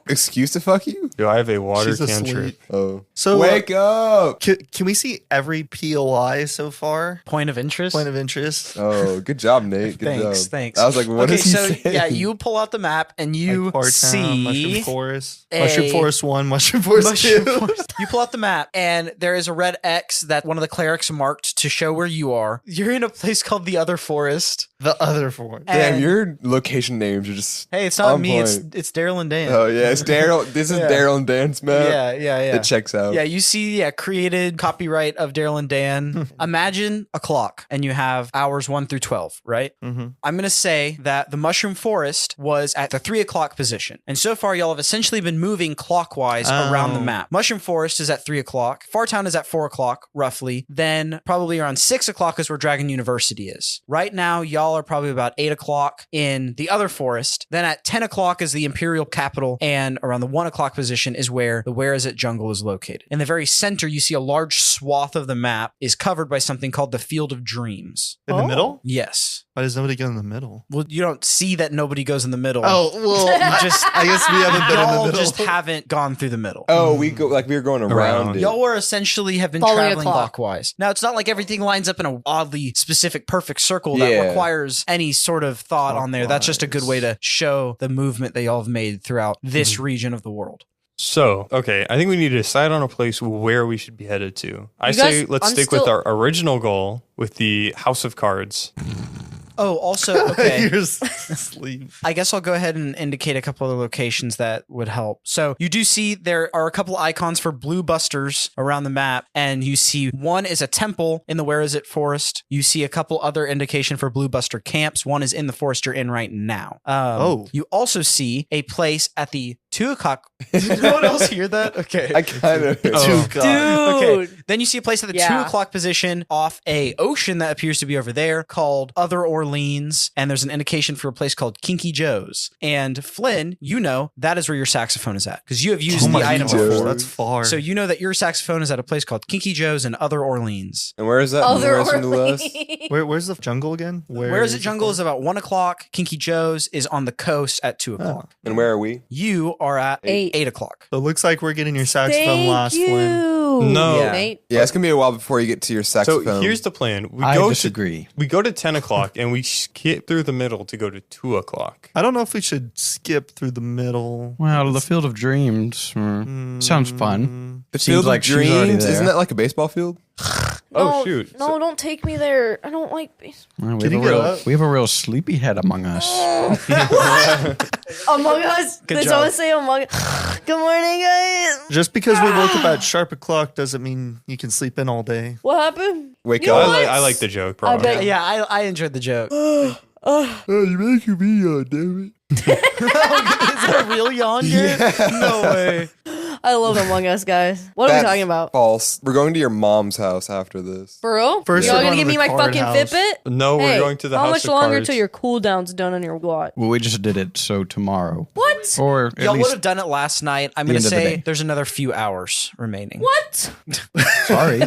[SPEAKER 7] Excuse to fuck you?
[SPEAKER 5] Do I have a water
[SPEAKER 1] She's
[SPEAKER 5] cantrip?
[SPEAKER 1] asleep.
[SPEAKER 7] Oh.
[SPEAKER 1] So
[SPEAKER 7] Wake up!
[SPEAKER 1] Can we see every POI so far?
[SPEAKER 6] Point of interest.
[SPEAKER 1] Point of interest.
[SPEAKER 7] Oh, good job, Nate. Good
[SPEAKER 6] Thanks,
[SPEAKER 7] job.
[SPEAKER 6] thanks.
[SPEAKER 7] I was like, what
[SPEAKER 6] okay,
[SPEAKER 7] is he
[SPEAKER 6] so
[SPEAKER 7] saying?
[SPEAKER 6] yeah, you pull out the map and you
[SPEAKER 1] Like Park Town, Mushroom
[SPEAKER 6] see
[SPEAKER 1] Forest,
[SPEAKER 6] a-
[SPEAKER 1] Mushroom Forest 1, Mushroom Forest
[SPEAKER 6] Mushroom
[SPEAKER 1] 2.
[SPEAKER 6] Forest. You pull out the map and there is a red X that one of the clerics marked to show where you are. You're in a place called the Other Forest.
[SPEAKER 1] The other forest.
[SPEAKER 7] Damn,
[SPEAKER 6] And-
[SPEAKER 7] your location names are just.
[SPEAKER 6] Hey, it's not
[SPEAKER 7] on
[SPEAKER 6] me.
[SPEAKER 7] point.
[SPEAKER 6] It's Daryl and Dan.
[SPEAKER 7] Oh yeah, it's Daryl. This is
[SPEAKER 6] Yeah.
[SPEAKER 7] Daryl and Dan's map.
[SPEAKER 6] yeah.
[SPEAKER 7] It checks out.
[SPEAKER 6] Yeah, you see, created copyright of Daryl and Dan. Imagine a clock and you have hours 1 through 12, right?
[SPEAKER 1] Mm-hmm.
[SPEAKER 6] I'm going to say that the Mushroom Forest was at the 3 o'clock position. And so far, y'all have essentially been moving clockwise around the
[SPEAKER 1] Oh.
[SPEAKER 6] map. Mushroom Forest is at 3 o'clock. Fartown is at 4 o'clock, roughly. Then probably around 6 o'clock is where Dragon University is. Right now, y'all are probably about 8 o'clock in the Other Forest. Then at 10 o'clock is the Imperial Capital. And around the 1 o'clock position is where the Where Is It jungle is located. In the very center, you see a large swath of the map is covered by something called the Field of Dreams.
[SPEAKER 1] In the middle?
[SPEAKER 6] Yes.
[SPEAKER 1] Why does nobody go in the middle?
[SPEAKER 6] Well, you don't see that nobody goes in the middle.
[SPEAKER 1] Oh, well, I guess we haven't been in the
[SPEAKER 6] Y'all
[SPEAKER 1] middle.
[SPEAKER 6] just haven't gone through the middle.
[SPEAKER 7] Oh, we were going around it.
[SPEAKER 6] Y'all were essentially have been
[SPEAKER 3] Following a
[SPEAKER 6] traveling
[SPEAKER 3] clock.
[SPEAKER 6] clockwise. Now, it's not like everything lines up in a oddly specific, perfect circle that
[SPEAKER 7] Yeah.
[SPEAKER 6] requires any sort of thought on there. That's just a good way to show the movement that y'all have made throughout this region of the world.
[SPEAKER 5] So, okay, I think we need to decide on a place where we should be headed to. I
[SPEAKER 3] You
[SPEAKER 5] say
[SPEAKER 3] guys-
[SPEAKER 5] let's
[SPEAKER 3] I'm
[SPEAKER 5] stick with
[SPEAKER 3] still-
[SPEAKER 5] our original goal with the House of Cards.
[SPEAKER 6] Oh, also, okay.
[SPEAKER 1] You're asleep.
[SPEAKER 6] I guess I'll go ahead and indicate a couple other locations that would help. So you do see there are a couple icons for blue busters around the map, and you see one is a temple in the Where Is It forest. You see a couple other indication for blue buster camps. One is in the forest you're in right now. You also see a place at the 2 o'clock. Did no one else hear that? Okay.
[SPEAKER 7] I kind of.
[SPEAKER 1] Oh, God.
[SPEAKER 6] Okay. Then you see a place at the
[SPEAKER 3] Yeah.
[SPEAKER 6] 2 o'clock position off a ocean that appears to be over there called Other Orleans. And there's an indication for a place called Kinky Joe's. And Flynn, you know that is where your saxophone is at because you have used the item
[SPEAKER 7] Joe's.
[SPEAKER 6] before.
[SPEAKER 1] That's far.
[SPEAKER 6] So you know that your saxophone is at a place called Kinky Joe's and Other Orleans.
[SPEAKER 7] And where is that?
[SPEAKER 3] Other
[SPEAKER 7] Where's from the west?
[SPEAKER 3] Orleans.
[SPEAKER 1] Where's the jungle again?
[SPEAKER 6] Where is it jungle is about 1 o'clock. Kinky Joe's is on the coast at 2 o'clock.
[SPEAKER 7] And where are we?
[SPEAKER 6] You are at 8 o'clock.
[SPEAKER 1] So it looks like we're getting your saxophone
[SPEAKER 3] Thank
[SPEAKER 1] last,
[SPEAKER 3] you.
[SPEAKER 1] Flynn.
[SPEAKER 5] No.
[SPEAKER 6] Yeah.
[SPEAKER 3] Nate.
[SPEAKER 7] Yeah, it's gonna be a while before you get to your saxophone.
[SPEAKER 5] So here's the plan.
[SPEAKER 2] I disagree.
[SPEAKER 5] We go to 10 o'clock and we skip through the middle to go to 2 o'clock.
[SPEAKER 1] I don't know if we should skip through the middle.
[SPEAKER 2] Well, the Field of Dreams sounds fun.
[SPEAKER 7] the
[SPEAKER 2] Seems
[SPEAKER 7] Field
[SPEAKER 2] like
[SPEAKER 7] of
[SPEAKER 2] she's already
[SPEAKER 7] Dreams.
[SPEAKER 2] there.
[SPEAKER 7] Isn't that like a baseball field?
[SPEAKER 5] Oh, shoot.
[SPEAKER 3] No, don't take me there. I don't like base.
[SPEAKER 2] Well,
[SPEAKER 1] Can you get up?
[SPEAKER 2] we have a real sleepyhead among us.
[SPEAKER 3] Among Us.
[SPEAKER 6] Good
[SPEAKER 3] Did
[SPEAKER 6] job.
[SPEAKER 3] someone say Among Us? Good morning, guys.
[SPEAKER 1] Just because we woke up at sharp o'clock doesn't mean you can sleep in all day.
[SPEAKER 3] What happened?
[SPEAKER 7] Wake
[SPEAKER 3] You know
[SPEAKER 7] up.
[SPEAKER 3] what?
[SPEAKER 5] I like the joke,
[SPEAKER 3] I
[SPEAKER 5] bro.
[SPEAKER 3] bet-
[SPEAKER 6] Yeah, I enjoyed the joke.
[SPEAKER 7] Oh, you making me damn it.
[SPEAKER 6] Is that a real yawn, Garrett? No way.
[SPEAKER 3] I love Among Us, guys. What are we
[SPEAKER 7] That's
[SPEAKER 3] talking about?
[SPEAKER 7] False. We're going to your mom's house after this.
[SPEAKER 3] For real?
[SPEAKER 1] First
[SPEAKER 3] Y'all
[SPEAKER 1] we're
[SPEAKER 3] gonna
[SPEAKER 1] going
[SPEAKER 3] give
[SPEAKER 1] to
[SPEAKER 3] me
[SPEAKER 1] the
[SPEAKER 3] my
[SPEAKER 1] card
[SPEAKER 3] fucking
[SPEAKER 1] house.
[SPEAKER 3] Fitbit?
[SPEAKER 5] No, we're
[SPEAKER 3] Hey,
[SPEAKER 5] going to the
[SPEAKER 3] how
[SPEAKER 5] house
[SPEAKER 3] much
[SPEAKER 5] of
[SPEAKER 3] longer
[SPEAKER 5] cards.
[SPEAKER 3] till your cooldown's done on your watch?
[SPEAKER 2] Well, we just did it, so tomorrow.
[SPEAKER 3] What?
[SPEAKER 2] Or at
[SPEAKER 6] Y'all would
[SPEAKER 2] least
[SPEAKER 6] have done it last night. I'm
[SPEAKER 2] the
[SPEAKER 6] going to
[SPEAKER 2] end of the
[SPEAKER 6] say
[SPEAKER 2] day.
[SPEAKER 6] there's another few hours remaining.
[SPEAKER 3] What?
[SPEAKER 2] sorry.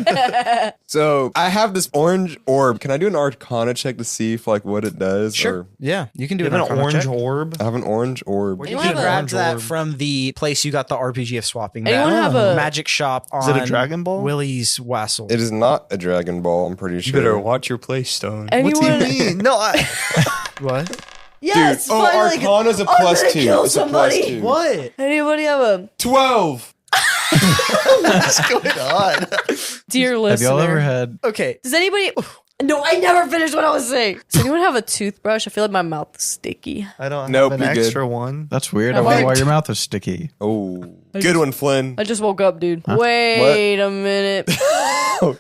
[SPEAKER 7] So I have this orange orb. Can I do an Arcana check to see if like what it does?
[SPEAKER 6] Sure.
[SPEAKER 7] Or-
[SPEAKER 6] Yeah, you can do
[SPEAKER 1] You have an
[SPEAKER 6] Arcana
[SPEAKER 1] orange
[SPEAKER 6] check.
[SPEAKER 1] orb.
[SPEAKER 7] I have an orange orb.
[SPEAKER 1] Where
[SPEAKER 3] You
[SPEAKER 1] do
[SPEAKER 3] have
[SPEAKER 1] get
[SPEAKER 3] a-
[SPEAKER 1] an
[SPEAKER 6] Grabbed
[SPEAKER 1] orange
[SPEAKER 6] that
[SPEAKER 1] orb?
[SPEAKER 6] from the place you got the RPG of swapping.
[SPEAKER 3] Anyone
[SPEAKER 6] that
[SPEAKER 3] have a-
[SPEAKER 6] magic shop on
[SPEAKER 1] Is it a Dragon Ball?
[SPEAKER 6] Willie's Wassel.
[SPEAKER 7] It is not a Dragon Ball. I'm pretty
[SPEAKER 5] You
[SPEAKER 7] sure.
[SPEAKER 5] better watch your play, Stone.
[SPEAKER 1] What do you
[SPEAKER 3] Anyone?
[SPEAKER 1] mean? No, I.
[SPEAKER 6] What?
[SPEAKER 3] Yes.
[SPEAKER 7] Oh,
[SPEAKER 3] finally.
[SPEAKER 7] Arcana's a
[SPEAKER 3] I'm
[SPEAKER 7] plus
[SPEAKER 3] gonna
[SPEAKER 7] 2.
[SPEAKER 3] kill
[SPEAKER 7] It's a plus
[SPEAKER 3] somebody.
[SPEAKER 7] 2.
[SPEAKER 6] What?
[SPEAKER 3] Anybody have a
[SPEAKER 7] 12.
[SPEAKER 1] What's going on?
[SPEAKER 3] dear
[SPEAKER 2] Have
[SPEAKER 3] listener?
[SPEAKER 2] y'all ever had?
[SPEAKER 6] Okay.
[SPEAKER 3] Does anybody? No, I never finished what I was saying. Does anyone have a toothbrush? I feel like my mouth is sticky.
[SPEAKER 1] I don't
[SPEAKER 7] Nope,
[SPEAKER 1] have an
[SPEAKER 7] you're good.
[SPEAKER 1] extra one.
[SPEAKER 2] That's weird. I
[SPEAKER 3] Have
[SPEAKER 2] wonder
[SPEAKER 3] I-
[SPEAKER 2] why your mouth is sticky.
[SPEAKER 7] Oh, good one, Flynn.
[SPEAKER 3] I just woke up, dude. Wait a minute.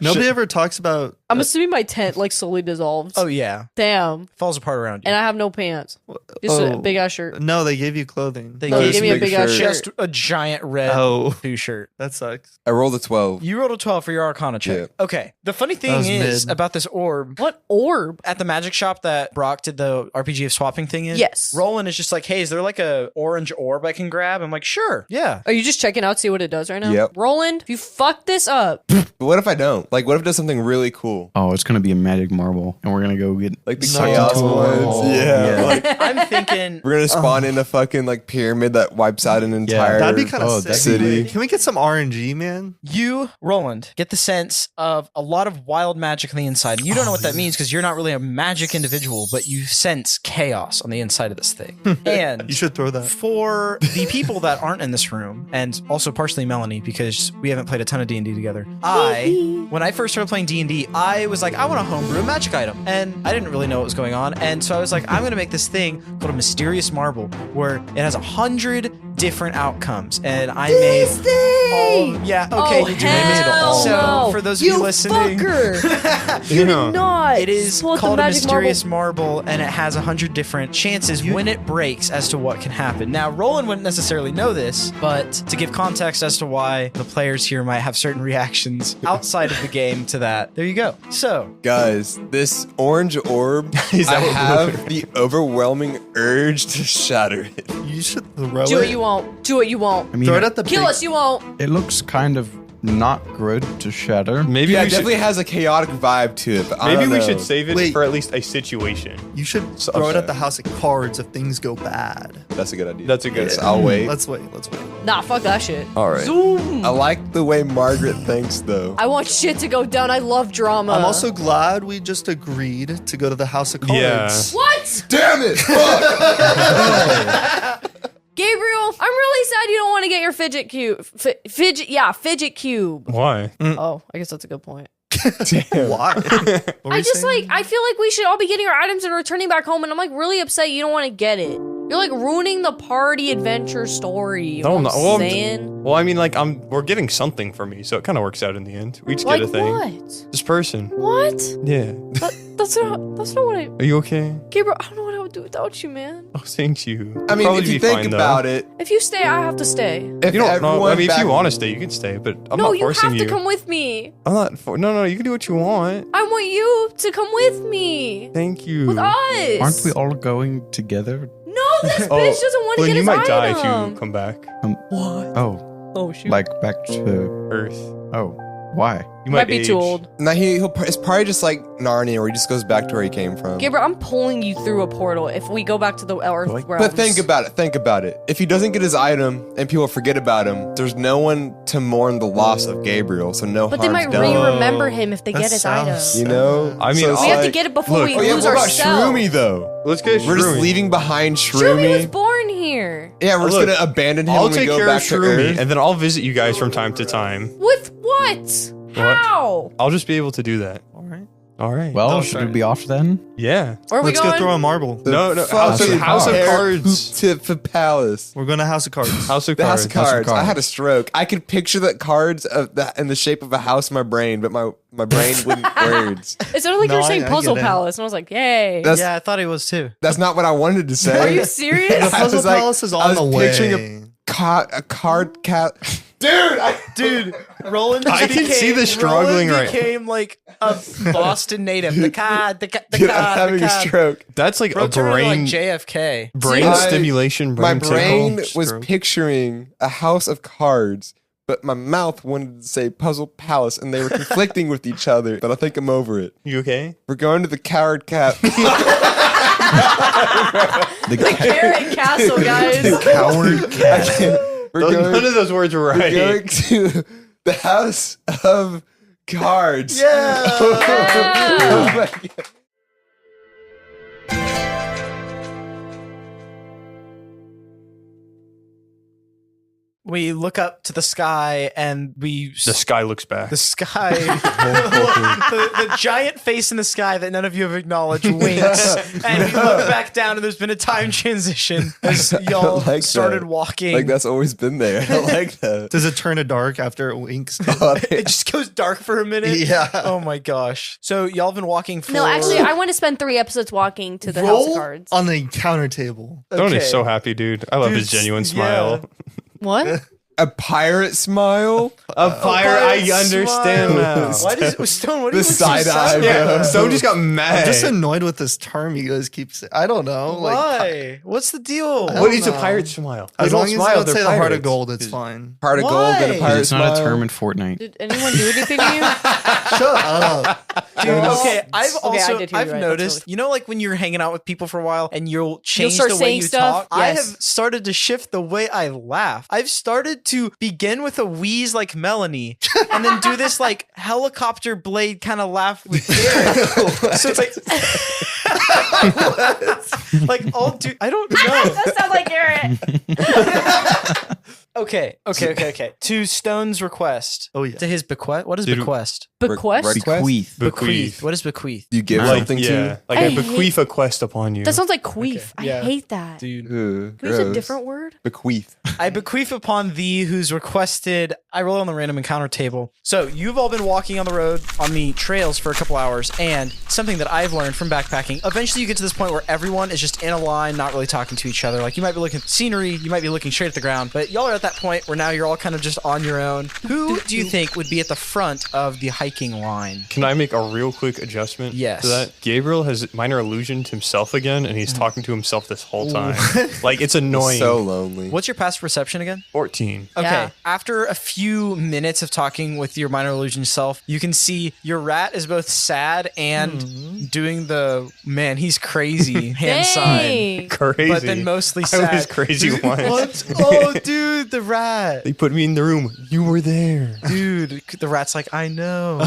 [SPEAKER 1] Nobody ever talks about.
[SPEAKER 3] I'm assuming my tent like slowly dissolved.
[SPEAKER 6] Oh yeah,
[SPEAKER 3] Damn.
[SPEAKER 6] falls apart around you.
[SPEAKER 3] And I have no pants. Just a
[SPEAKER 1] Oh.
[SPEAKER 3] big ass shirt.
[SPEAKER 1] No, they gave you clothing.
[SPEAKER 6] They
[SPEAKER 3] No,
[SPEAKER 6] gave
[SPEAKER 3] you give me a
[SPEAKER 7] big
[SPEAKER 3] big ass
[SPEAKER 7] shirt.
[SPEAKER 3] shirt.
[SPEAKER 6] just a giant red
[SPEAKER 1] Oh,
[SPEAKER 6] two shirt.
[SPEAKER 1] that sucks.
[SPEAKER 7] I rolled a 12.
[SPEAKER 6] You rolled a 12 for your Arcana check. Okay. The funny thing
[SPEAKER 1] was
[SPEAKER 6] is
[SPEAKER 1] mid.
[SPEAKER 6] about this orb.
[SPEAKER 3] What orb?
[SPEAKER 6] At the magic shop that Brock did the RPG of swapping thing in,
[SPEAKER 3] Yes.
[SPEAKER 6] Roland is just like, hey, is there like a orange orb I can grab? I'm like, sure, yeah.
[SPEAKER 3] Are you just checking out, see what it does right now?
[SPEAKER 7] Yep.
[SPEAKER 3] Roland, if you fuck this up,
[SPEAKER 7] But what if I don't? Like, what if it does something really cool?
[SPEAKER 2] Oh, it's gonna be a magic marble, and we're gonna go get
[SPEAKER 7] Like the
[SPEAKER 2] sucked
[SPEAKER 7] chaos
[SPEAKER 2] into a
[SPEAKER 7] ones?
[SPEAKER 2] wormhole.
[SPEAKER 7] Yeah. Like,
[SPEAKER 6] I'm thinking,
[SPEAKER 7] we're gonna spawn in a fucking like pyramid that wipes out an entire
[SPEAKER 1] That'd be kind of
[SPEAKER 2] Oh,
[SPEAKER 1] sick.
[SPEAKER 2] that'd
[SPEAKER 7] city.
[SPEAKER 1] Can we get some RNG, man?
[SPEAKER 6] you, Roland, get the sense of a lot of wild magic on the inside. You don't know what that means because you're not really a magic individual, but you sense chaos on the inside of this thing. And
[SPEAKER 1] You should throw that.
[SPEAKER 6] for the people that aren't in this room, and also partially Melanie, because we haven't played a ton of D&D together, when I first started playing D&D, I was like, I want to homebrew a magic item, and I didn't really know what was going on, and so I was like, I'm going to make this thing called a mysterious marble, where it has 100 different outcomes, and I made all, yeah, okay,
[SPEAKER 3] oh,
[SPEAKER 6] you do
[SPEAKER 3] hell
[SPEAKER 6] so
[SPEAKER 3] no.
[SPEAKER 6] for those of you listening,
[SPEAKER 3] fucker. You
[SPEAKER 5] Yeah.
[SPEAKER 3] did not.
[SPEAKER 6] it is
[SPEAKER 3] pull out the
[SPEAKER 6] called a
[SPEAKER 3] magic
[SPEAKER 6] mysterious marble, and it has 100 different chances when it breaks as to what can happen. Now, Roland wouldn't necessarily know this, but to give context as to why the players here might have certain reactions outside of the game to that, there you go. So,
[SPEAKER 7] Guys, this orange orb,
[SPEAKER 5] Is that
[SPEAKER 7] I
[SPEAKER 5] what
[SPEAKER 7] have the overwhelming urge to shatter it.
[SPEAKER 1] You should throw
[SPEAKER 3] Do
[SPEAKER 1] it.
[SPEAKER 3] what you won't. Do what you won't.
[SPEAKER 2] I mean,
[SPEAKER 1] Throw it at the
[SPEAKER 3] Kill
[SPEAKER 1] big-
[SPEAKER 3] us, you won't.
[SPEAKER 2] it looks kind of not good to shatter.
[SPEAKER 5] Maybe
[SPEAKER 7] Yeah,
[SPEAKER 5] we
[SPEAKER 7] it definitely
[SPEAKER 5] should.
[SPEAKER 7] has a chaotic vibe to it. But I
[SPEAKER 5] Maybe
[SPEAKER 7] don't
[SPEAKER 5] we
[SPEAKER 7] know.
[SPEAKER 5] should save it
[SPEAKER 1] Wait.
[SPEAKER 5] for at least a situation.
[SPEAKER 1] You should
[SPEAKER 5] So-
[SPEAKER 1] throw it
[SPEAKER 7] okay.
[SPEAKER 1] at the house of cards if things go bad.
[SPEAKER 7] That's a good idea.
[SPEAKER 5] That's a good.
[SPEAKER 7] Yes, I'll wait.
[SPEAKER 1] Let's wait. Let's wait.
[SPEAKER 3] Nah, fuck that shit.
[SPEAKER 7] All right.
[SPEAKER 3] Zoom.
[SPEAKER 7] I like the way Margaret thinks, though.
[SPEAKER 3] I want shit to go down. I love drama.
[SPEAKER 1] I'm also glad we just agreed to go to the house of cards.
[SPEAKER 5] Yeah.
[SPEAKER 3] What?
[SPEAKER 7] Damn it! Fuck!
[SPEAKER 3] Gabriel, I'm really sad you don't want to get your fidget cube. Fidget cube.
[SPEAKER 5] Why?
[SPEAKER 3] Oh, I guess that's a good point.
[SPEAKER 1] Why? What were
[SPEAKER 3] I
[SPEAKER 1] you
[SPEAKER 3] just
[SPEAKER 1] saying?
[SPEAKER 3] I feel like we should all be getting our items and returning back home, and I'm like really upset you don't want to get it. You're like ruining the party adventure story. You know
[SPEAKER 5] No,
[SPEAKER 3] what
[SPEAKER 5] no.
[SPEAKER 3] I'm saying?
[SPEAKER 5] Well, I mean, like we're getting something for me, so it kind of works out in the end. We each
[SPEAKER 3] Like
[SPEAKER 5] get a thing.
[SPEAKER 3] what?
[SPEAKER 5] This person.
[SPEAKER 3] What?
[SPEAKER 5] Yeah.
[SPEAKER 3] That's not what I.
[SPEAKER 5] Are you okay?
[SPEAKER 3] Gabriel, I don't know what I would do without you, man.
[SPEAKER 5] Oh, thank you.
[SPEAKER 7] I mean,
[SPEAKER 5] Probably
[SPEAKER 7] if you
[SPEAKER 5] be
[SPEAKER 7] think
[SPEAKER 5] fine, though.
[SPEAKER 7] about it,
[SPEAKER 3] If you stay, I have to stay.
[SPEAKER 7] if
[SPEAKER 5] You don't know.
[SPEAKER 7] everyone
[SPEAKER 5] I mean, if you
[SPEAKER 7] back-
[SPEAKER 5] want to stay, you can stay, but I'm
[SPEAKER 3] No,
[SPEAKER 5] not
[SPEAKER 3] you
[SPEAKER 5] forcing
[SPEAKER 3] have
[SPEAKER 5] you.
[SPEAKER 3] to come with me.
[SPEAKER 5] I'm not. No, you can do what you want.
[SPEAKER 3] I want you to come with me.
[SPEAKER 5] Thank you.
[SPEAKER 3] With us.
[SPEAKER 2] Aren't we all going together?
[SPEAKER 3] No, this bitch
[SPEAKER 5] Oh,
[SPEAKER 3] doesn't want to
[SPEAKER 5] Flynn,
[SPEAKER 3] get
[SPEAKER 5] you
[SPEAKER 3] his
[SPEAKER 5] might die
[SPEAKER 3] item.
[SPEAKER 5] if you come back.
[SPEAKER 3] What?
[SPEAKER 2] Oh,
[SPEAKER 3] Oh shoot.
[SPEAKER 2] like back to
[SPEAKER 5] Earth.
[SPEAKER 2] oh, why?
[SPEAKER 5] You
[SPEAKER 3] might be
[SPEAKER 5] age.
[SPEAKER 3] too old.
[SPEAKER 7] Nah, it's probably just like Narnia, where he just goes back to where he came from.
[SPEAKER 3] Gabriel, I'm pulling you through a portal if we go back to the Earth realms.
[SPEAKER 7] But think about it. If he doesn't get his item and people forget about him, there's no one to mourn the loss of Gabriel, so no
[SPEAKER 3] But they
[SPEAKER 7] harm's
[SPEAKER 3] might
[SPEAKER 7] done.
[SPEAKER 3] re-remember him if they
[SPEAKER 1] That
[SPEAKER 3] get his
[SPEAKER 1] sounds-
[SPEAKER 3] item.
[SPEAKER 7] You know?
[SPEAKER 5] I mean,
[SPEAKER 7] So it's
[SPEAKER 3] We have to
[SPEAKER 7] like-
[SPEAKER 3] get it before
[SPEAKER 5] look-
[SPEAKER 3] we
[SPEAKER 7] Oh yeah,
[SPEAKER 3] lose
[SPEAKER 7] what about
[SPEAKER 3] ourselves.
[SPEAKER 7] Shroomy though?
[SPEAKER 5] Let's get
[SPEAKER 7] We're just
[SPEAKER 5] Shroomy.
[SPEAKER 7] leaving behind
[SPEAKER 3] Shroomy was
[SPEAKER 7] Shroomy.
[SPEAKER 3] born here.
[SPEAKER 7] Yeah, we're just
[SPEAKER 5] Look,
[SPEAKER 7] gonna abandon him
[SPEAKER 5] I'll
[SPEAKER 7] when we
[SPEAKER 5] take
[SPEAKER 7] go
[SPEAKER 5] care
[SPEAKER 7] back
[SPEAKER 5] of
[SPEAKER 7] to
[SPEAKER 5] Shroomy,
[SPEAKER 7] Earth.
[SPEAKER 5] and then I'll visit you guys from time to time.
[SPEAKER 3] With what? How?
[SPEAKER 5] I'll just be able to do that.
[SPEAKER 1] All right.
[SPEAKER 5] All right.
[SPEAKER 2] Well,
[SPEAKER 1] Oh,
[SPEAKER 2] should
[SPEAKER 1] sorry.
[SPEAKER 2] we be off then?
[SPEAKER 5] Yeah.
[SPEAKER 3] Where are we
[SPEAKER 1] Let's
[SPEAKER 3] going?
[SPEAKER 1] go throw a marble.
[SPEAKER 5] No,
[SPEAKER 7] Fucking
[SPEAKER 5] House of Cards.
[SPEAKER 7] To Palace.
[SPEAKER 1] We're going to House of Cards.
[SPEAKER 5] House of
[SPEAKER 7] The
[SPEAKER 5] Cards.
[SPEAKER 7] House of Cards. I
[SPEAKER 2] Cards.
[SPEAKER 7] had a stroke. I could picture the cards of that in the shape of a house in my brain, but my brain wouldn't words.
[SPEAKER 3] It sounded like you
[SPEAKER 1] No,
[SPEAKER 3] were saying
[SPEAKER 1] I
[SPEAKER 3] Puzzle
[SPEAKER 1] get it.
[SPEAKER 3] Palace, and I was like, yay.
[SPEAKER 7] That's
[SPEAKER 6] yeah, I thought he was too.
[SPEAKER 7] that's not what I wanted to say.
[SPEAKER 3] Are you serious?
[SPEAKER 1] The Puzzle
[SPEAKER 7] was like-
[SPEAKER 1] Palace is
[SPEAKER 7] I
[SPEAKER 1] on
[SPEAKER 7] was
[SPEAKER 1] the way.
[SPEAKER 7] picturing a card cat.
[SPEAKER 6] Dude, Roland.
[SPEAKER 5] I can see the struggling
[SPEAKER 6] Roland
[SPEAKER 5] right-
[SPEAKER 6] became like a Boston native. The cod.
[SPEAKER 7] Dude, I'm having a stroke.
[SPEAKER 5] That's like
[SPEAKER 6] Bro,
[SPEAKER 5] a
[SPEAKER 6] turned into,
[SPEAKER 5] brain
[SPEAKER 6] like JFK.
[SPEAKER 5] brain
[SPEAKER 7] I-
[SPEAKER 5] stimulation.
[SPEAKER 7] My brain
[SPEAKER 5] tickle.
[SPEAKER 7] was
[SPEAKER 1] Stroke.
[SPEAKER 7] picturing a house of cards, but my mouth wanted to say puzzle palace, and they were conflicting with each other. But I think I'm over it.
[SPEAKER 5] You okay?
[SPEAKER 7] We're going to the coward cap.
[SPEAKER 2] The
[SPEAKER 3] Garrett Castle, guys.
[SPEAKER 2] coward cat.
[SPEAKER 5] None of those words were
[SPEAKER 7] We're
[SPEAKER 5] right.
[SPEAKER 7] going to the house of cards.
[SPEAKER 6] Yeah.
[SPEAKER 7] Oh my God.
[SPEAKER 6] We look up to the sky and we
[SPEAKER 5] The sky looks back.
[SPEAKER 6] the sky the giant face in the sky that none of you have acknowledged winks, and we look back down and there's been a time transition as y'all
[SPEAKER 7] like
[SPEAKER 6] started
[SPEAKER 7] that.
[SPEAKER 6] walking.
[SPEAKER 7] Like that's always been there. I don't like that.
[SPEAKER 1] Does it turn to dark after it winks?
[SPEAKER 6] It just goes dark for a minute.
[SPEAKER 1] Yeah.
[SPEAKER 6] Oh my gosh. So y'all have been walking for
[SPEAKER 3] No, actually, I want to spend 3 episodes walking to the House of
[SPEAKER 1] Roll
[SPEAKER 3] Cards.
[SPEAKER 1] on the counter table.
[SPEAKER 5] Don
[SPEAKER 6] Okay.
[SPEAKER 5] is so happy, dude. I love his
[SPEAKER 6] Dude,
[SPEAKER 5] genuine
[SPEAKER 6] yeah.
[SPEAKER 5] smile.
[SPEAKER 3] What?
[SPEAKER 7] A pirate smile.
[SPEAKER 5] A fire, I
[SPEAKER 6] pirate
[SPEAKER 5] understand
[SPEAKER 6] smile.
[SPEAKER 5] now.
[SPEAKER 6] Why does Stone? What do
[SPEAKER 7] The
[SPEAKER 6] you
[SPEAKER 7] side eye,
[SPEAKER 5] Yeah,
[SPEAKER 7] bro.
[SPEAKER 5] Stone just got mad.
[SPEAKER 1] I'm just annoyed with this term you guys keep saying. I don't know. Like,
[SPEAKER 6] Why? What's the deal?
[SPEAKER 5] What is a
[SPEAKER 1] know.
[SPEAKER 5] pirate smile?
[SPEAKER 1] as
[SPEAKER 5] They
[SPEAKER 1] long as you
[SPEAKER 5] smile,
[SPEAKER 1] don't
[SPEAKER 5] they're
[SPEAKER 1] say the heart of
[SPEAKER 5] pirates.
[SPEAKER 1] gold, it's fine.
[SPEAKER 7] Heart of gold and
[SPEAKER 6] Why?
[SPEAKER 7] a pirate
[SPEAKER 2] It's
[SPEAKER 7] smile.
[SPEAKER 2] not a term in Fortnite.
[SPEAKER 3] Did anyone do anything to you?
[SPEAKER 1] Shut up.
[SPEAKER 6] Dude, okay, I've
[SPEAKER 3] Okay, I
[SPEAKER 6] also
[SPEAKER 3] did hear you
[SPEAKER 6] I've
[SPEAKER 3] right, that's
[SPEAKER 6] noticed,
[SPEAKER 3] really-
[SPEAKER 6] you know, like when you're hanging out with people for a while and you'll change
[SPEAKER 3] start
[SPEAKER 6] the way
[SPEAKER 3] saying
[SPEAKER 6] you
[SPEAKER 3] stuff?
[SPEAKER 6] talk. I have
[SPEAKER 3] Yes.
[SPEAKER 6] started to shift the way I laugh. I've started to begin with a wheeze like Melanie, and then do this like helicopter blade kind of laugh with Garrett. So it's like, oh, dude, I don't know.
[SPEAKER 3] That sounds like Garrett.
[SPEAKER 6] Okay. To Stone's request.
[SPEAKER 1] Oh, yeah.
[SPEAKER 6] To his bequest. What is
[SPEAKER 5] Dude,
[SPEAKER 6] bequest?
[SPEAKER 3] Bequest?
[SPEAKER 2] Bequeath.
[SPEAKER 5] Bequeath.
[SPEAKER 6] What is bequeath?
[SPEAKER 7] You give
[SPEAKER 5] Like,
[SPEAKER 7] something
[SPEAKER 5] yeah,
[SPEAKER 7] to.
[SPEAKER 5] like
[SPEAKER 3] I
[SPEAKER 5] I bequeath a quest upon you.
[SPEAKER 3] That sounds like queef.
[SPEAKER 6] yeah.
[SPEAKER 3] I hate that.
[SPEAKER 6] Dude.
[SPEAKER 7] Ugh,
[SPEAKER 3] Can we use a
[SPEAKER 7] gross.
[SPEAKER 3] different word?
[SPEAKER 7] Bequeath.
[SPEAKER 6] I bequeath upon thee who's requested. I roll on the random encounter table. So you've all been walking on the road on the trails for a couple hours, and something that I've learned from backpacking, eventually you get to this point where everyone is just in a line, not really talking to each other. Like you might be looking at scenery, you might be looking straight at the ground, but y'all are at that point where now you're all kind of just on your own. Who do you think would be at the front of the hiking line?
[SPEAKER 5] Can I make a real quick adjustment
[SPEAKER 6] Yes.
[SPEAKER 5] to that? Gabriel has minor illusioned himself again, and he's talking to himself this whole time. Like, it's annoying.
[SPEAKER 7] So lonely.
[SPEAKER 6] What's your past perception again?
[SPEAKER 5] 14.
[SPEAKER 6] Okay.
[SPEAKER 3] Yeah.
[SPEAKER 6] After a few minutes of talking with your minor illusion self, you can see your rat is both sad and doing the man, he's crazy hand sign.
[SPEAKER 3] Dang.
[SPEAKER 5] Crazy.
[SPEAKER 6] But then mostly sad.
[SPEAKER 5] I was crazy once.
[SPEAKER 6] What? Oh, dude, the rat.
[SPEAKER 5] They put me in the room. You were there.
[SPEAKER 6] Dude, the rat's like, I know.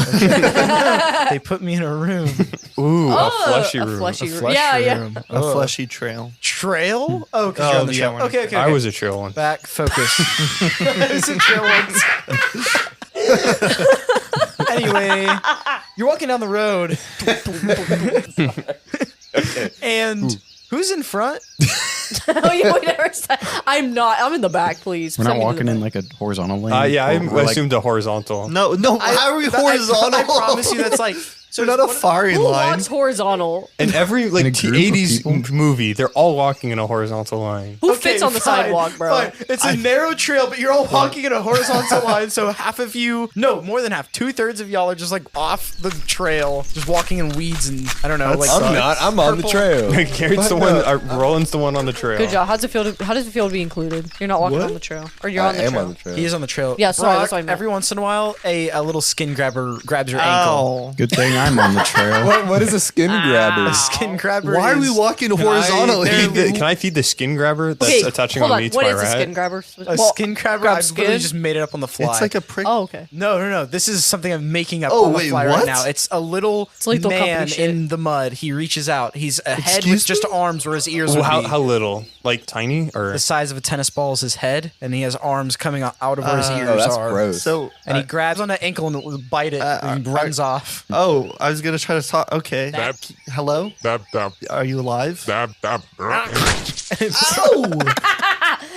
[SPEAKER 6] They put me in a room.
[SPEAKER 5] Ooh, a fleshy
[SPEAKER 3] A
[SPEAKER 5] room.
[SPEAKER 3] fleshy
[SPEAKER 6] A
[SPEAKER 3] room.
[SPEAKER 6] flesh
[SPEAKER 3] Yeah, yeah.
[SPEAKER 6] room.
[SPEAKER 1] A fleshy trail.
[SPEAKER 6] Trail? Oh, because you're on the
[SPEAKER 1] yeah,
[SPEAKER 6] trail.
[SPEAKER 1] we're on the
[SPEAKER 6] Okay.
[SPEAKER 5] I was a chill one.
[SPEAKER 6] Back, focus. It's a trail once. Anyway, you're walking down the road. And who's in front?
[SPEAKER 3] Oh, you would never say. I'm not. I'm in the back, please.
[SPEAKER 2] We're
[SPEAKER 3] Send
[SPEAKER 2] not
[SPEAKER 3] me to
[SPEAKER 2] walking
[SPEAKER 3] the
[SPEAKER 2] in
[SPEAKER 3] back.
[SPEAKER 2] like a horizontal lane.
[SPEAKER 5] Yeah, I
[SPEAKER 2] We're like-
[SPEAKER 5] assumed a horizontal.
[SPEAKER 1] No, how are we horizontal?
[SPEAKER 6] I promise you that's like...
[SPEAKER 1] So not a firing
[SPEAKER 3] Who
[SPEAKER 1] line.
[SPEAKER 3] walks horizontal?
[SPEAKER 5] In every
[SPEAKER 2] In a
[SPEAKER 5] like
[SPEAKER 2] group of
[SPEAKER 5] 80s
[SPEAKER 2] people?
[SPEAKER 5] movie, they're all walking in a horizontal line.
[SPEAKER 3] Who fits on the sidewalk, bro?
[SPEAKER 6] Fine. It's a narrow trail, but you're all walking in a horizontal line. So half of you, no, more than half, 2/3 of y'all are just like off the trail, just walking in weeds and I don't know.
[SPEAKER 1] That
[SPEAKER 6] like
[SPEAKER 1] sucks.
[SPEAKER 7] I'm not. I'm on the
[SPEAKER 6] purple-
[SPEAKER 7] trail.
[SPEAKER 5] Garrett's the one. Roland's the one on the trail.
[SPEAKER 3] Good job. How does it feel to be included? You're not walking
[SPEAKER 1] What?
[SPEAKER 3] on the trail, or you're
[SPEAKER 7] I
[SPEAKER 3] on the
[SPEAKER 7] am
[SPEAKER 3] trail.
[SPEAKER 7] on the trail.
[SPEAKER 6] He is on the trail.
[SPEAKER 3] Yeah, sorry,
[SPEAKER 6] Brock,
[SPEAKER 3] that's what I meant.
[SPEAKER 6] every once in a while, a little skin grabber grabs your ankle.
[SPEAKER 1] Ow.
[SPEAKER 2] Good thing I'm on the trail.
[SPEAKER 7] What is a skin grabber?
[SPEAKER 6] A skin grabber.
[SPEAKER 1] Why are we
[SPEAKER 6] is
[SPEAKER 1] walking
[SPEAKER 5] Can
[SPEAKER 1] horizontally?
[SPEAKER 5] I feed the skin grabber that's
[SPEAKER 3] Okay,
[SPEAKER 5] attaching
[SPEAKER 3] hold
[SPEAKER 5] on
[SPEAKER 3] on.
[SPEAKER 5] me to
[SPEAKER 3] What
[SPEAKER 5] my
[SPEAKER 3] is a
[SPEAKER 5] rat?
[SPEAKER 3] skin grabber?
[SPEAKER 6] a
[SPEAKER 3] Well,
[SPEAKER 6] skin grabber?
[SPEAKER 3] grab
[SPEAKER 6] I've literally
[SPEAKER 3] skin?
[SPEAKER 6] just made it up on the fly.
[SPEAKER 1] It's like a prick.
[SPEAKER 3] Oh, okay.
[SPEAKER 6] No. This is something I'm making up
[SPEAKER 1] Oh,
[SPEAKER 6] on the
[SPEAKER 1] wait,
[SPEAKER 6] fly
[SPEAKER 1] what?
[SPEAKER 6] right now. It's a little
[SPEAKER 3] Lethal Company
[SPEAKER 6] man
[SPEAKER 3] shit.
[SPEAKER 6] in the mud. He reaches out. He's a head
[SPEAKER 1] Excuse
[SPEAKER 6] with just
[SPEAKER 1] me?
[SPEAKER 6] arms where his ears
[SPEAKER 5] Well,
[SPEAKER 6] would be.
[SPEAKER 5] how little? Like tiny or?
[SPEAKER 6] The size of a tennis ball is his head, and he has arms coming out of where his ears
[SPEAKER 7] Oh, that's
[SPEAKER 6] are.
[SPEAKER 7] gross.
[SPEAKER 1] So,
[SPEAKER 6] And he grabs on the ankle and will bite it and runs off.
[SPEAKER 1] oh, I was gonna try to talk. Okay. Hello? Are you alive?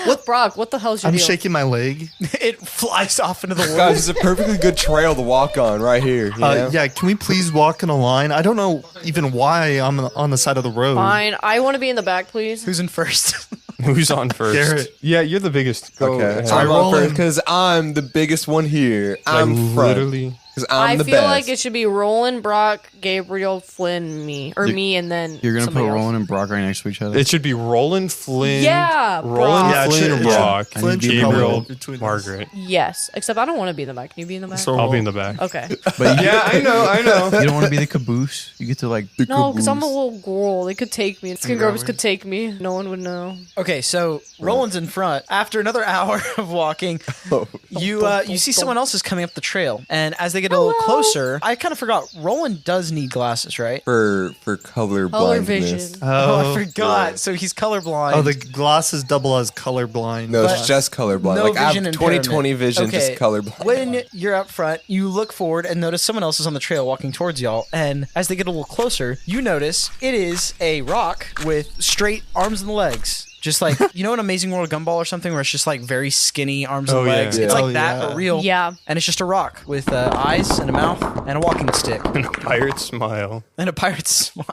[SPEAKER 3] What, Brock? What the hell's your
[SPEAKER 1] I'm
[SPEAKER 3] deal?
[SPEAKER 1] shaking my leg.
[SPEAKER 6] It flies off into the woods.
[SPEAKER 7] Guys, it's a perfectly good trail to walk on right here. You know?
[SPEAKER 1] Yeah, can we please walk in a line? I don't know even why I'm on the side of the road.
[SPEAKER 3] Fine. I want to be in the back, please.
[SPEAKER 6] Who's in first?
[SPEAKER 5] Who's on first?
[SPEAKER 1] Garrett.
[SPEAKER 5] Yeah, you're the biggest. Go
[SPEAKER 7] Okay,
[SPEAKER 5] ahead.
[SPEAKER 7] so I'm on
[SPEAKER 1] Roland.
[SPEAKER 7] first because I'm the biggest one here.
[SPEAKER 5] Like,
[SPEAKER 7] I'm front
[SPEAKER 5] literally.
[SPEAKER 7] because I'm the
[SPEAKER 3] feel
[SPEAKER 7] best.
[SPEAKER 3] like it should be Roland, Brock, Gabriel, Flynn, me. Or me and then
[SPEAKER 2] You're gonna put
[SPEAKER 3] somebody else.
[SPEAKER 2] Roland and Brock right next to each other.
[SPEAKER 5] It should be Roland, Flynn.
[SPEAKER 3] Yeah,
[SPEAKER 5] Roland,
[SPEAKER 3] Brock.
[SPEAKER 1] Yeah, it
[SPEAKER 5] Flynn,
[SPEAKER 1] should-
[SPEAKER 5] and
[SPEAKER 1] yeah.
[SPEAKER 5] Brock.
[SPEAKER 1] Flynn should probably
[SPEAKER 5] Gabriel,
[SPEAKER 1] be between us.
[SPEAKER 5] Margaret.
[SPEAKER 3] Yes, except I don't want to be in the back. Can you be in the back?
[SPEAKER 1] So
[SPEAKER 5] I'll be in the back.
[SPEAKER 3] Okay.
[SPEAKER 2] but you,
[SPEAKER 5] Yeah, I know.
[SPEAKER 2] you don't want to be the caboose. You get to like the
[SPEAKER 3] No, because I'm a
[SPEAKER 2] caboose.
[SPEAKER 3] little girl. They could take me. Skin garbage could take me. No one would know.
[SPEAKER 6] Okay, so Roland's in front. After another hour of walking, you see someone else is coming up the trail, and as they get a little closer, I kind of forgot. Roland does need glasses, right?
[SPEAKER 7] for color
[SPEAKER 3] Color
[SPEAKER 7] blindness.
[SPEAKER 3] vision.
[SPEAKER 6] Oh, I forgot. So he's colorblind.
[SPEAKER 1] Oh, the glasses double as colorblind.
[SPEAKER 7] No,
[SPEAKER 6] But
[SPEAKER 7] it's just colorblind.
[SPEAKER 6] no
[SPEAKER 7] like I
[SPEAKER 6] vision
[SPEAKER 7] have
[SPEAKER 6] impairment.
[SPEAKER 7] 20/20 vision,
[SPEAKER 6] Okay,
[SPEAKER 7] just colorblind.
[SPEAKER 6] When you're up front, you look forward and notice someone else is on the trail walking towards y'all. And as they get a little closer, you notice it is a rock with straight arms and legs. Just like, you know, an Amazing World Gumball or something where it's just like very skinny arms
[SPEAKER 5] Oh,
[SPEAKER 6] and
[SPEAKER 5] yeah.
[SPEAKER 6] legs.
[SPEAKER 7] Yeah.
[SPEAKER 6] It's like
[SPEAKER 1] Oh,
[SPEAKER 6] that,
[SPEAKER 1] yeah.
[SPEAKER 6] but real.
[SPEAKER 3] Yeah.
[SPEAKER 6] And it's just a rock with eyes and a mouth and a walking stick
[SPEAKER 5] And a pirate smile.
[SPEAKER 6] and a pirate's smile.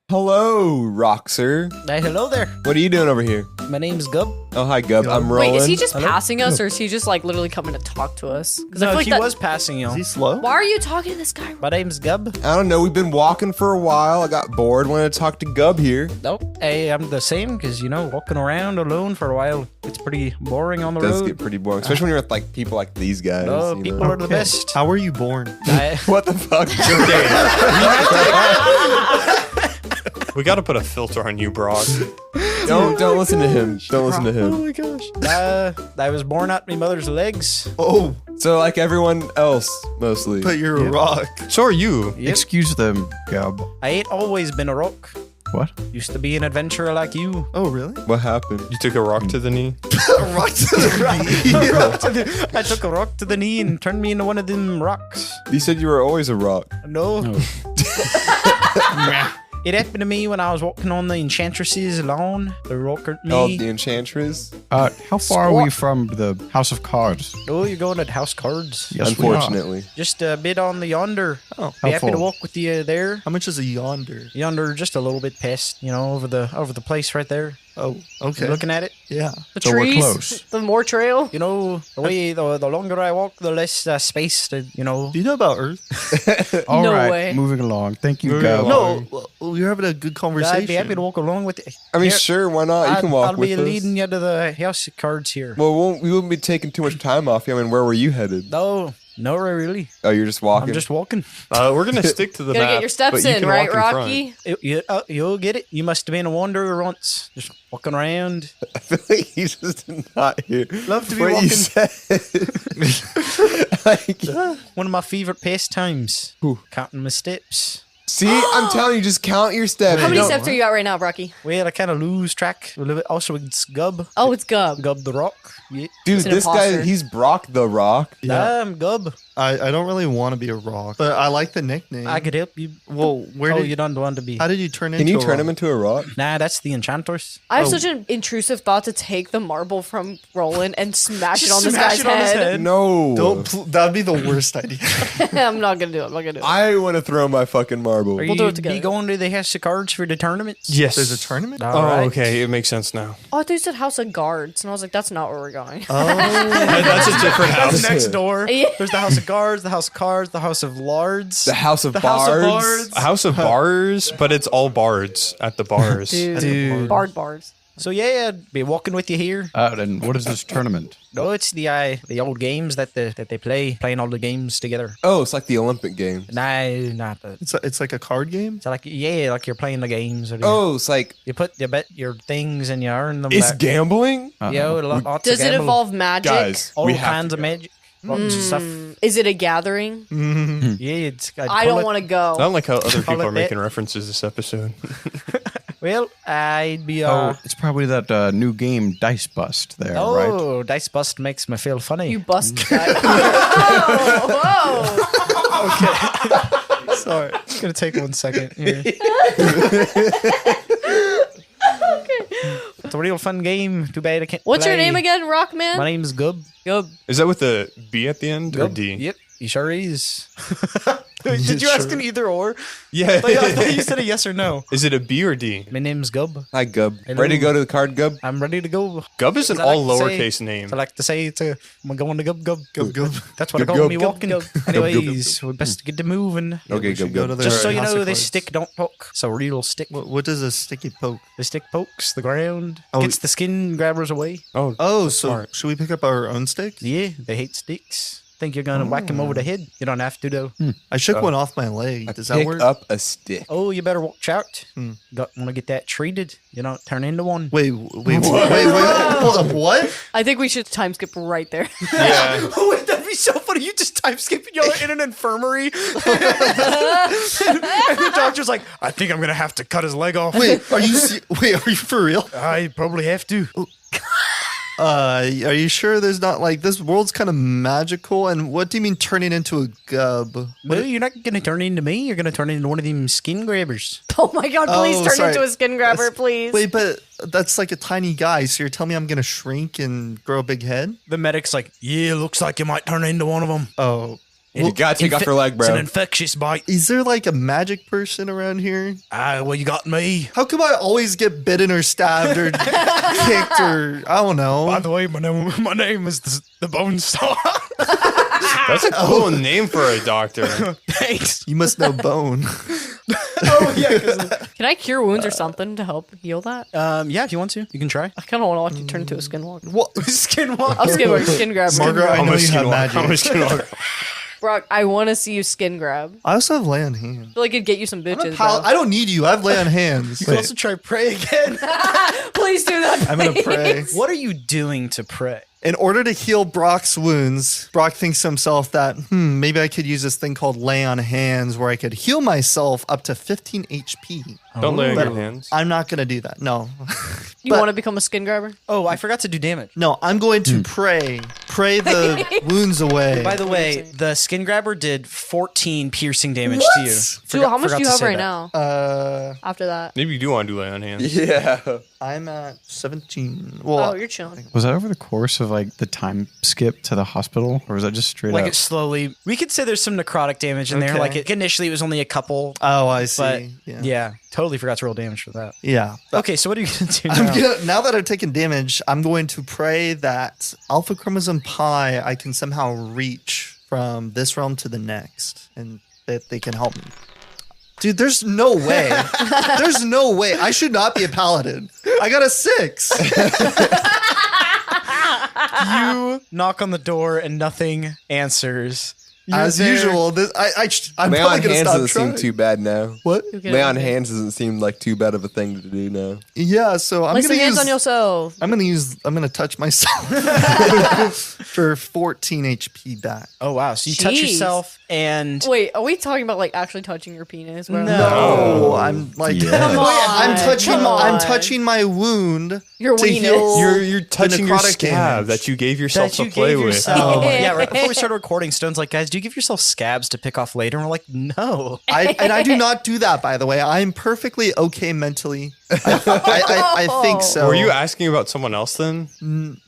[SPEAKER 7] Hello, Roxer.
[SPEAKER 6] Hey, hello there.
[SPEAKER 7] What are you doing over here?
[SPEAKER 6] My name's Gub.
[SPEAKER 7] Oh, hi, Gub. I'm
[SPEAKER 3] Wait,
[SPEAKER 7] Roland.
[SPEAKER 3] is he just
[SPEAKER 6] Hello?
[SPEAKER 3] passing us, or is he just like literally coming to talk to us? Because I
[SPEAKER 6] No,
[SPEAKER 3] feel like
[SPEAKER 6] he
[SPEAKER 3] that.
[SPEAKER 6] was passing y'all.
[SPEAKER 1] Is he slow?
[SPEAKER 3] Why are you talking to this guy?
[SPEAKER 6] My name's Gub.
[SPEAKER 7] I don't know. We've been walking for a while. I got bored. Wanted to talk to Gub here.
[SPEAKER 6] Nope. Hey, I'm the same because, you know, walking around alone for a while, it's pretty boring on the
[SPEAKER 7] Does
[SPEAKER 6] road.
[SPEAKER 7] get pretty boring, especially when you're with like people like these guys.
[SPEAKER 6] Oh,
[SPEAKER 7] you
[SPEAKER 6] people
[SPEAKER 7] know?
[SPEAKER 6] are the best.
[SPEAKER 1] How were you born?
[SPEAKER 7] What the fuck?
[SPEAKER 5] We got to put a filter on you, Brock.
[SPEAKER 7] don't listen to him. Don't listen to him.
[SPEAKER 1] my gosh.
[SPEAKER 6] I was born out my mother's legs.
[SPEAKER 1] Oh,
[SPEAKER 7] So like everyone else, mostly.
[SPEAKER 1] but you're a rock.
[SPEAKER 5] So are you.
[SPEAKER 6] Yep.
[SPEAKER 2] Excuse them, Gab.
[SPEAKER 6] I ain't always been a rock.
[SPEAKER 2] What?
[SPEAKER 6] Used to be an adventurer like you.
[SPEAKER 1] Oh, really?
[SPEAKER 7] What happened?
[SPEAKER 5] You took a rock to the knee.
[SPEAKER 1] A rock to the knee.
[SPEAKER 6] I took a rock to the knee and turned me into one of them rocks.
[SPEAKER 7] You said you were always a rock.
[SPEAKER 6] No. It happened to me when I was walking on the Enchantress's lawn. The rock hurt me.
[SPEAKER 7] Called the Enchantress.
[SPEAKER 2] How far are we from the House of Cards?
[SPEAKER 6] Oh, you're going at House Cards?
[SPEAKER 2] Yes, we are.
[SPEAKER 7] Unfortunately.
[SPEAKER 6] Just a bit on the yonder.
[SPEAKER 1] Oh,
[SPEAKER 6] Be happy to
[SPEAKER 2] far?
[SPEAKER 6] walk with you there.
[SPEAKER 1] how much is a yonder?
[SPEAKER 6] Yonder, just a little bit past, you know, over the place right there.
[SPEAKER 1] Oh, okay.
[SPEAKER 6] You looking at it?
[SPEAKER 1] Yeah.
[SPEAKER 3] The
[SPEAKER 2] So we're
[SPEAKER 3] trees,
[SPEAKER 2] close.
[SPEAKER 3] the more trail.
[SPEAKER 6] You know, the way the longer I walk, the less space to, you know.
[SPEAKER 1] Do you know about Earth?
[SPEAKER 2] All
[SPEAKER 3] No
[SPEAKER 2] right,
[SPEAKER 3] way.
[SPEAKER 2] moving along. Thank you,
[SPEAKER 5] Moving
[SPEAKER 2] Gab.
[SPEAKER 5] along.
[SPEAKER 1] No, we're having a good conversation.
[SPEAKER 6] I'd be happy to walk along with you.
[SPEAKER 7] I mean,
[SPEAKER 6] Here,
[SPEAKER 7] sure, why not? You can walk
[SPEAKER 6] I'll
[SPEAKER 7] with
[SPEAKER 6] be
[SPEAKER 7] us.
[SPEAKER 6] leading you to the House of Cards here.
[SPEAKER 7] Well, we won't be taking too much time off you. I mean, where were you headed?
[SPEAKER 6] No, nowhere really.
[SPEAKER 7] Oh, you're just walking.
[SPEAKER 6] I'm just walking.
[SPEAKER 5] We're going to stick to the
[SPEAKER 3] Gotta
[SPEAKER 5] map.
[SPEAKER 3] get your steps
[SPEAKER 5] but you
[SPEAKER 3] in,
[SPEAKER 5] can
[SPEAKER 3] right,
[SPEAKER 5] walk in front.
[SPEAKER 3] Rocky?
[SPEAKER 6] You'll get it. You must have been a wanderer once, just walking around.
[SPEAKER 7] I feel like you just did not hear
[SPEAKER 6] Love to be
[SPEAKER 7] what you
[SPEAKER 6] walking.
[SPEAKER 7] said. Like,
[SPEAKER 6] One of my favorite pastimes. Counting my steps.
[SPEAKER 7] see, I'm telling you, just count your steps.
[SPEAKER 3] How
[SPEAKER 7] You
[SPEAKER 3] many
[SPEAKER 7] don't-
[SPEAKER 3] steps are you at right now, Rocky?
[SPEAKER 6] Well, I kind of lose track a little bit. Also, it's Gub.
[SPEAKER 3] Oh, it's Gub.
[SPEAKER 6] Gub the Rock. Yeah.
[SPEAKER 7] Dude,
[SPEAKER 3] He's an
[SPEAKER 7] this guy,
[SPEAKER 3] imposter.
[SPEAKER 7] he's Brock the Rock.
[SPEAKER 1] Yeah.
[SPEAKER 6] I'm Gub.
[SPEAKER 1] I don't really want to be a rock, but I like the nickname.
[SPEAKER 6] I could help you.
[SPEAKER 1] Well, where
[SPEAKER 6] Oh,
[SPEAKER 1] did
[SPEAKER 6] you don't want to be.
[SPEAKER 1] how did you turn
[SPEAKER 7] Can
[SPEAKER 1] into
[SPEAKER 7] you
[SPEAKER 1] a
[SPEAKER 7] turn
[SPEAKER 1] rock?
[SPEAKER 7] him into a rock?
[SPEAKER 6] Nah, that's the Enchanters.
[SPEAKER 3] I have
[SPEAKER 1] Oh.
[SPEAKER 3] such an intrusive thought to take the marble from Roland and smash it
[SPEAKER 6] Just
[SPEAKER 3] on this
[SPEAKER 6] smash
[SPEAKER 3] guy's
[SPEAKER 6] it on his
[SPEAKER 3] head.
[SPEAKER 6] head.
[SPEAKER 7] No.
[SPEAKER 1] Don't. That'd be the worst idea.
[SPEAKER 3] I'm not gonna do it. I'm not gonna do it.
[SPEAKER 7] I want to throw my fucking marble.
[SPEAKER 6] Are
[SPEAKER 3] We'll do
[SPEAKER 6] you
[SPEAKER 3] it together.
[SPEAKER 6] be going to the House of Cards for the tournaments?
[SPEAKER 5] Yes.
[SPEAKER 1] There's a tournament.
[SPEAKER 6] All
[SPEAKER 5] Oh,
[SPEAKER 6] right.
[SPEAKER 5] okay. It makes sense now.
[SPEAKER 3] Oh, I thought you said House of Guards, and I was like, that's not where we're going.
[SPEAKER 5] That's a different house.
[SPEAKER 6] That's next door.
[SPEAKER 3] Yeah.
[SPEAKER 6] There's the House of Guards, the House of Cards, the House of Lords.
[SPEAKER 7] The House of
[SPEAKER 6] The House of
[SPEAKER 7] Bards.
[SPEAKER 6] Bards.
[SPEAKER 5] A house of bars, but it's all bards at the bars.
[SPEAKER 6] Dude.
[SPEAKER 3] Bars.
[SPEAKER 6] So yeah, be walking with you here.
[SPEAKER 2] And what is this tournament?
[SPEAKER 6] No, it's the old games that they playing all the games together.
[SPEAKER 7] Oh, it's like the Olympic Games.
[SPEAKER 6] No, not the.
[SPEAKER 1] It's like a card game.
[SPEAKER 6] It's like like you're playing the games. Or
[SPEAKER 7] Oh, it's like,
[SPEAKER 6] you bet your things and you earn them.
[SPEAKER 7] it's
[SPEAKER 6] back.
[SPEAKER 7] gambling?
[SPEAKER 6] Yo, lots of
[SPEAKER 3] Does it
[SPEAKER 6] gamble.
[SPEAKER 3] involve magic?
[SPEAKER 7] Guys,
[SPEAKER 6] all
[SPEAKER 7] we have
[SPEAKER 6] kinds
[SPEAKER 7] to
[SPEAKER 6] of
[SPEAKER 7] go.
[SPEAKER 6] magic? Lots of stuff.
[SPEAKER 3] Is it a gathering?
[SPEAKER 6] Yeah, it's.
[SPEAKER 3] I don't want to go.
[SPEAKER 5] Not like how other
[SPEAKER 6] Call
[SPEAKER 5] people
[SPEAKER 6] it
[SPEAKER 5] are
[SPEAKER 6] that.
[SPEAKER 5] making references this episode.
[SPEAKER 6] Well, I'd be.
[SPEAKER 2] Oh, it's probably that new game Dice Bust there, right?
[SPEAKER 6] Oh, Dice Bust makes me feel funny.
[SPEAKER 3] You bust that. Whoa!
[SPEAKER 1] Sorry.
[SPEAKER 6] It's gonna take 1 second. Here. It's a real fun game. Too bad I can't.
[SPEAKER 3] What's your
[SPEAKER 6] play.
[SPEAKER 3] name again, Rockman?
[SPEAKER 6] My name's Gub.
[SPEAKER 3] Gub.
[SPEAKER 5] Is that with the B at the end or
[SPEAKER 6] Gub.
[SPEAKER 5] D?
[SPEAKER 6] Yep, he sure is. Did you ask an either or?
[SPEAKER 5] Yeah.
[SPEAKER 6] I thought you said a yes or no.
[SPEAKER 5] Is it a B or D?
[SPEAKER 6] My name's Gub.
[SPEAKER 7] Hi, Gub.
[SPEAKER 6] Hello.
[SPEAKER 7] Ready to go to the card, Gub?
[SPEAKER 6] I'm ready to go.
[SPEAKER 5] Gub is an
[SPEAKER 6] I like
[SPEAKER 5] all
[SPEAKER 6] to say-
[SPEAKER 5] lowercase name.
[SPEAKER 6] I like to say I'm going to Gub. That's what I
[SPEAKER 7] Gub,
[SPEAKER 6] call
[SPEAKER 7] gub.
[SPEAKER 6] me walking. Anyways, we best get to moving.
[SPEAKER 7] Okay, Gub, Gub.
[SPEAKER 6] Just so you know, this stick don't poke. So real stick.
[SPEAKER 1] What does a sticky poke?
[SPEAKER 6] The stick pokes the ground,
[SPEAKER 1] Oh.
[SPEAKER 6] gets the skin grabbers away.
[SPEAKER 1] Oh, so should we pick up our own sticks?
[SPEAKER 6] Yeah, they hate sticks. Think you're gonna whack him over the head? You don't have to though.
[SPEAKER 1] I shook one off my leg. Does that
[SPEAKER 7] Pick
[SPEAKER 1] work?
[SPEAKER 7] up a stick.
[SPEAKER 6] Oh, you better watch out. Want to get that treated? You don't turn into one.
[SPEAKER 1] Wait, hold up, what?
[SPEAKER 3] I think we should time skip right there.
[SPEAKER 5] Yeah.
[SPEAKER 6] Oh, that'd be so funny. You just time skipping y'all in an infirmary. and the doctor's like, I think I'm gonna have to cut his leg off.
[SPEAKER 1] Wait, are you for real?
[SPEAKER 6] I probably have to.
[SPEAKER 1] Are you sure there's not like this world's kind of magical? And what do you mean turning into a gub?
[SPEAKER 6] Well, you're not gonna turn into me. You're gonna turn into one of them skin grabbers.
[SPEAKER 3] Oh my god, please
[SPEAKER 1] Oh,
[SPEAKER 3] turn
[SPEAKER 1] sorry.
[SPEAKER 3] into a skin grabber, please.
[SPEAKER 1] Wait, but that's like a tiny guy. So you're telling me I'm gonna shrink and grow a big head?
[SPEAKER 6] The medic's like, yeah, looks like you might turn into one of them.
[SPEAKER 1] Oh,
[SPEAKER 7] You gotta take off your leg,
[SPEAKER 6] It's an
[SPEAKER 7] bro.
[SPEAKER 6] infectious bite.
[SPEAKER 1] is there like a magic person around here?
[SPEAKER 6] Well, you got me.
[SPEAKER 1] How come I always get bitten or stabbed or kicked or I don't know?
[SPEAKER 6] By the way, my name is the Bone Star.
[SPEAKER 5] That's a cool name for a doctor.
[SPEAKER 6] Thanks.
[SPEAKER 1] You must know Bone.
[SPEAKER 6] Oh yeah. 'Cause
[SPEAKER 3] Can I cure wounds or something to help heal that?
[SPEAKER 6] yeah, if you want to, you can try.
[SPEAKER 3] I kind of want to watch you turn into a skinwalker.
[SPEAKER 1] What?
[SPEAKER 6] Skinwalker.
[SPEAKER 3] I'm skin grabber.
[SPEAKER 1] Margaret, I
[SPEAKER 5] I'm
[SPEAKER 1] know
[SPEAKER 5] a
[SPEAKER 1] you have
[SPEAKER 5] skinwalker. I'm a
[SPEAKER 1] magic.
[SPEAKER 5] skinwalker.
[SPEAKER 3] Brock, I want to see you skin grab.
[SPEAKER 1] I also have lay on hands.
[SPEAKER 3] I feel like it'd get you some bitches.
[SPEAKER 1] I don't need you. I have lay on hands.
[SPEAKER 6] You can also try pray again.
[SPEAKER 3] Please do that.
[SPEAKER 1] I'm gonna pray.
[SPEAKER 6] What are you doing to pray?
[SPEAKER 1] In order to heal Brock's wounds, Brock thinks to himself that, maybe I could use this thing called lay on hands where I could heal myself up to 15 HP.
[SPEAKER 5] Don't lay on
[SPEAKER 1] But
[SPEAKER 5] your hands.
[SPEAKER 1] I'm not going to do that. No.
[SPEAKER 3] You
[SPEAKER 1] But-
[SPEAKER 3] want to become a skin grabber?
[SPEAKER 6] Oh, I forgot to do damage.
[SPEAKER 1] No, I'm going to pray the wounds away.
[SPEAKER 6] By the way, the skin grabber did 14 piercing damage to you.
[SPEAKER 3] Dude, how much do you
[SPEAKER 6] forgot to
[SPEAKER 3] have
[SPEAKER 6] say
[SPEAKER 3] right
[SPEAKER 6] that.
[SPEAKER 3] now? After that.
[SPEAKER 5] Maybe you do want to do lay on hands.
[SPEAKER 7] Yeah.
[SPEAKER 1] I'm at 17. Well,
[SPEAKER 3] Oh, you're chilling.
[SPEAKER 2] Was that over the course of like the time skip to the hospital, or was that just straight
[SPEAKER 6] Like
[SPEAKER 2] up?
[SPEAKER 6] it slowly. We could say there's some necrotic damage in there.
[SPEAKER 1] Okay.
[SPEAKER 6] Like initially it was only a couple,
[SPEAKER 1] I see.
[SPEAKER 6] but
[SPEAKER 1] yeah.
[SPEAKER 6] yeah, totally forgot to roll damage for that.
[SPEAKER 1] Yeah.
[SPEAKER 6] Okay, so what are you gonna do
[SPEAKER 1] I'm
[SPEAKER 6] now?
[SPEAKER 1] now that I've taken damage, I'm going to pray that Alpha Chromosome Pi I can somehow reach from this realm to the next, and that they can help me. Dude, there's no way. There's no way. I should not be a paladin. I got a 6.
[SPEAKER 6] You knock on the door and nothing answers.
[SPEAKER 1] As
[SPEAKER 6] there.
[SPEAKER 1] usual, I'm
[SPEAKER 7] Lay
[SPEAKER 1] probably
[SPEAKER 7] on
[SPEAKER 1] gonna
[SPEAKER 7] hands
[SPEAKER 1] stop
[SPEAKER 7] doesn't
[SPEAKER 1] trying.
[SPEAKER 7] seem too bad now.
[SPEAKER 1] What?
[SPEAKER 7] Lay on hands doesn't seem like too bad of a thing to do now.
[SPEAKER 1] Yeah, so I'm
[SPEAKER 3] Lay
[SPEAKER 1] gonna
[SPEAKER 3] some hands
[SPEAKER 1] use.
[SPEAKER 3] on yourself.
[SPEAKER 1] I'm gonna touch myself for 14 HP back.
[SPEAKER 6] Oh wow! So you touch
[SPEAKER 3] Jeez.
[SPEAKER 6] yourself and
[SPEAKER 3] Wait, are we talking about like actually touching your penis? bro?
[SPEAKER 1] No, I'm like
[SPEAKER 3] Come on.
[SPEAKER 1] I'm touching
[SPEAKER 3] Come on.
[SPEAKER 1] I'm touching my wound
[SPEAKER 3] Your
[SPEAKER 1] to
[SPEAKER 3] weenus.
[SPEAKER 1] heal.
[SPEAKER 5] You're touching your
[SPEAKER 1] necrotic
[SPEAKER 5] scab
[SPEAKER 1] damage.
[SPEAKER 5] that you gave yourself
[SPEAKER 6] that
[SPEAKER 5] to
[SPEAKER 6] you
[SPEAKER 5] play
[SPEAKER 6] gave
[SPEAKER 5] with.
[SPEAKER 6] yourself.
[SPEAKER 3] Oh.
[SPEAKER 6] Yeah, right before we started recording, Stone's like, guys, do you give yourself scabs to pick off later? And we're like, no.
[SPEAKER 1] I do not do that, by the way. I'm perfectly okay mentally. I think so.
[SPEAKER 5] Were you asking about someone else then?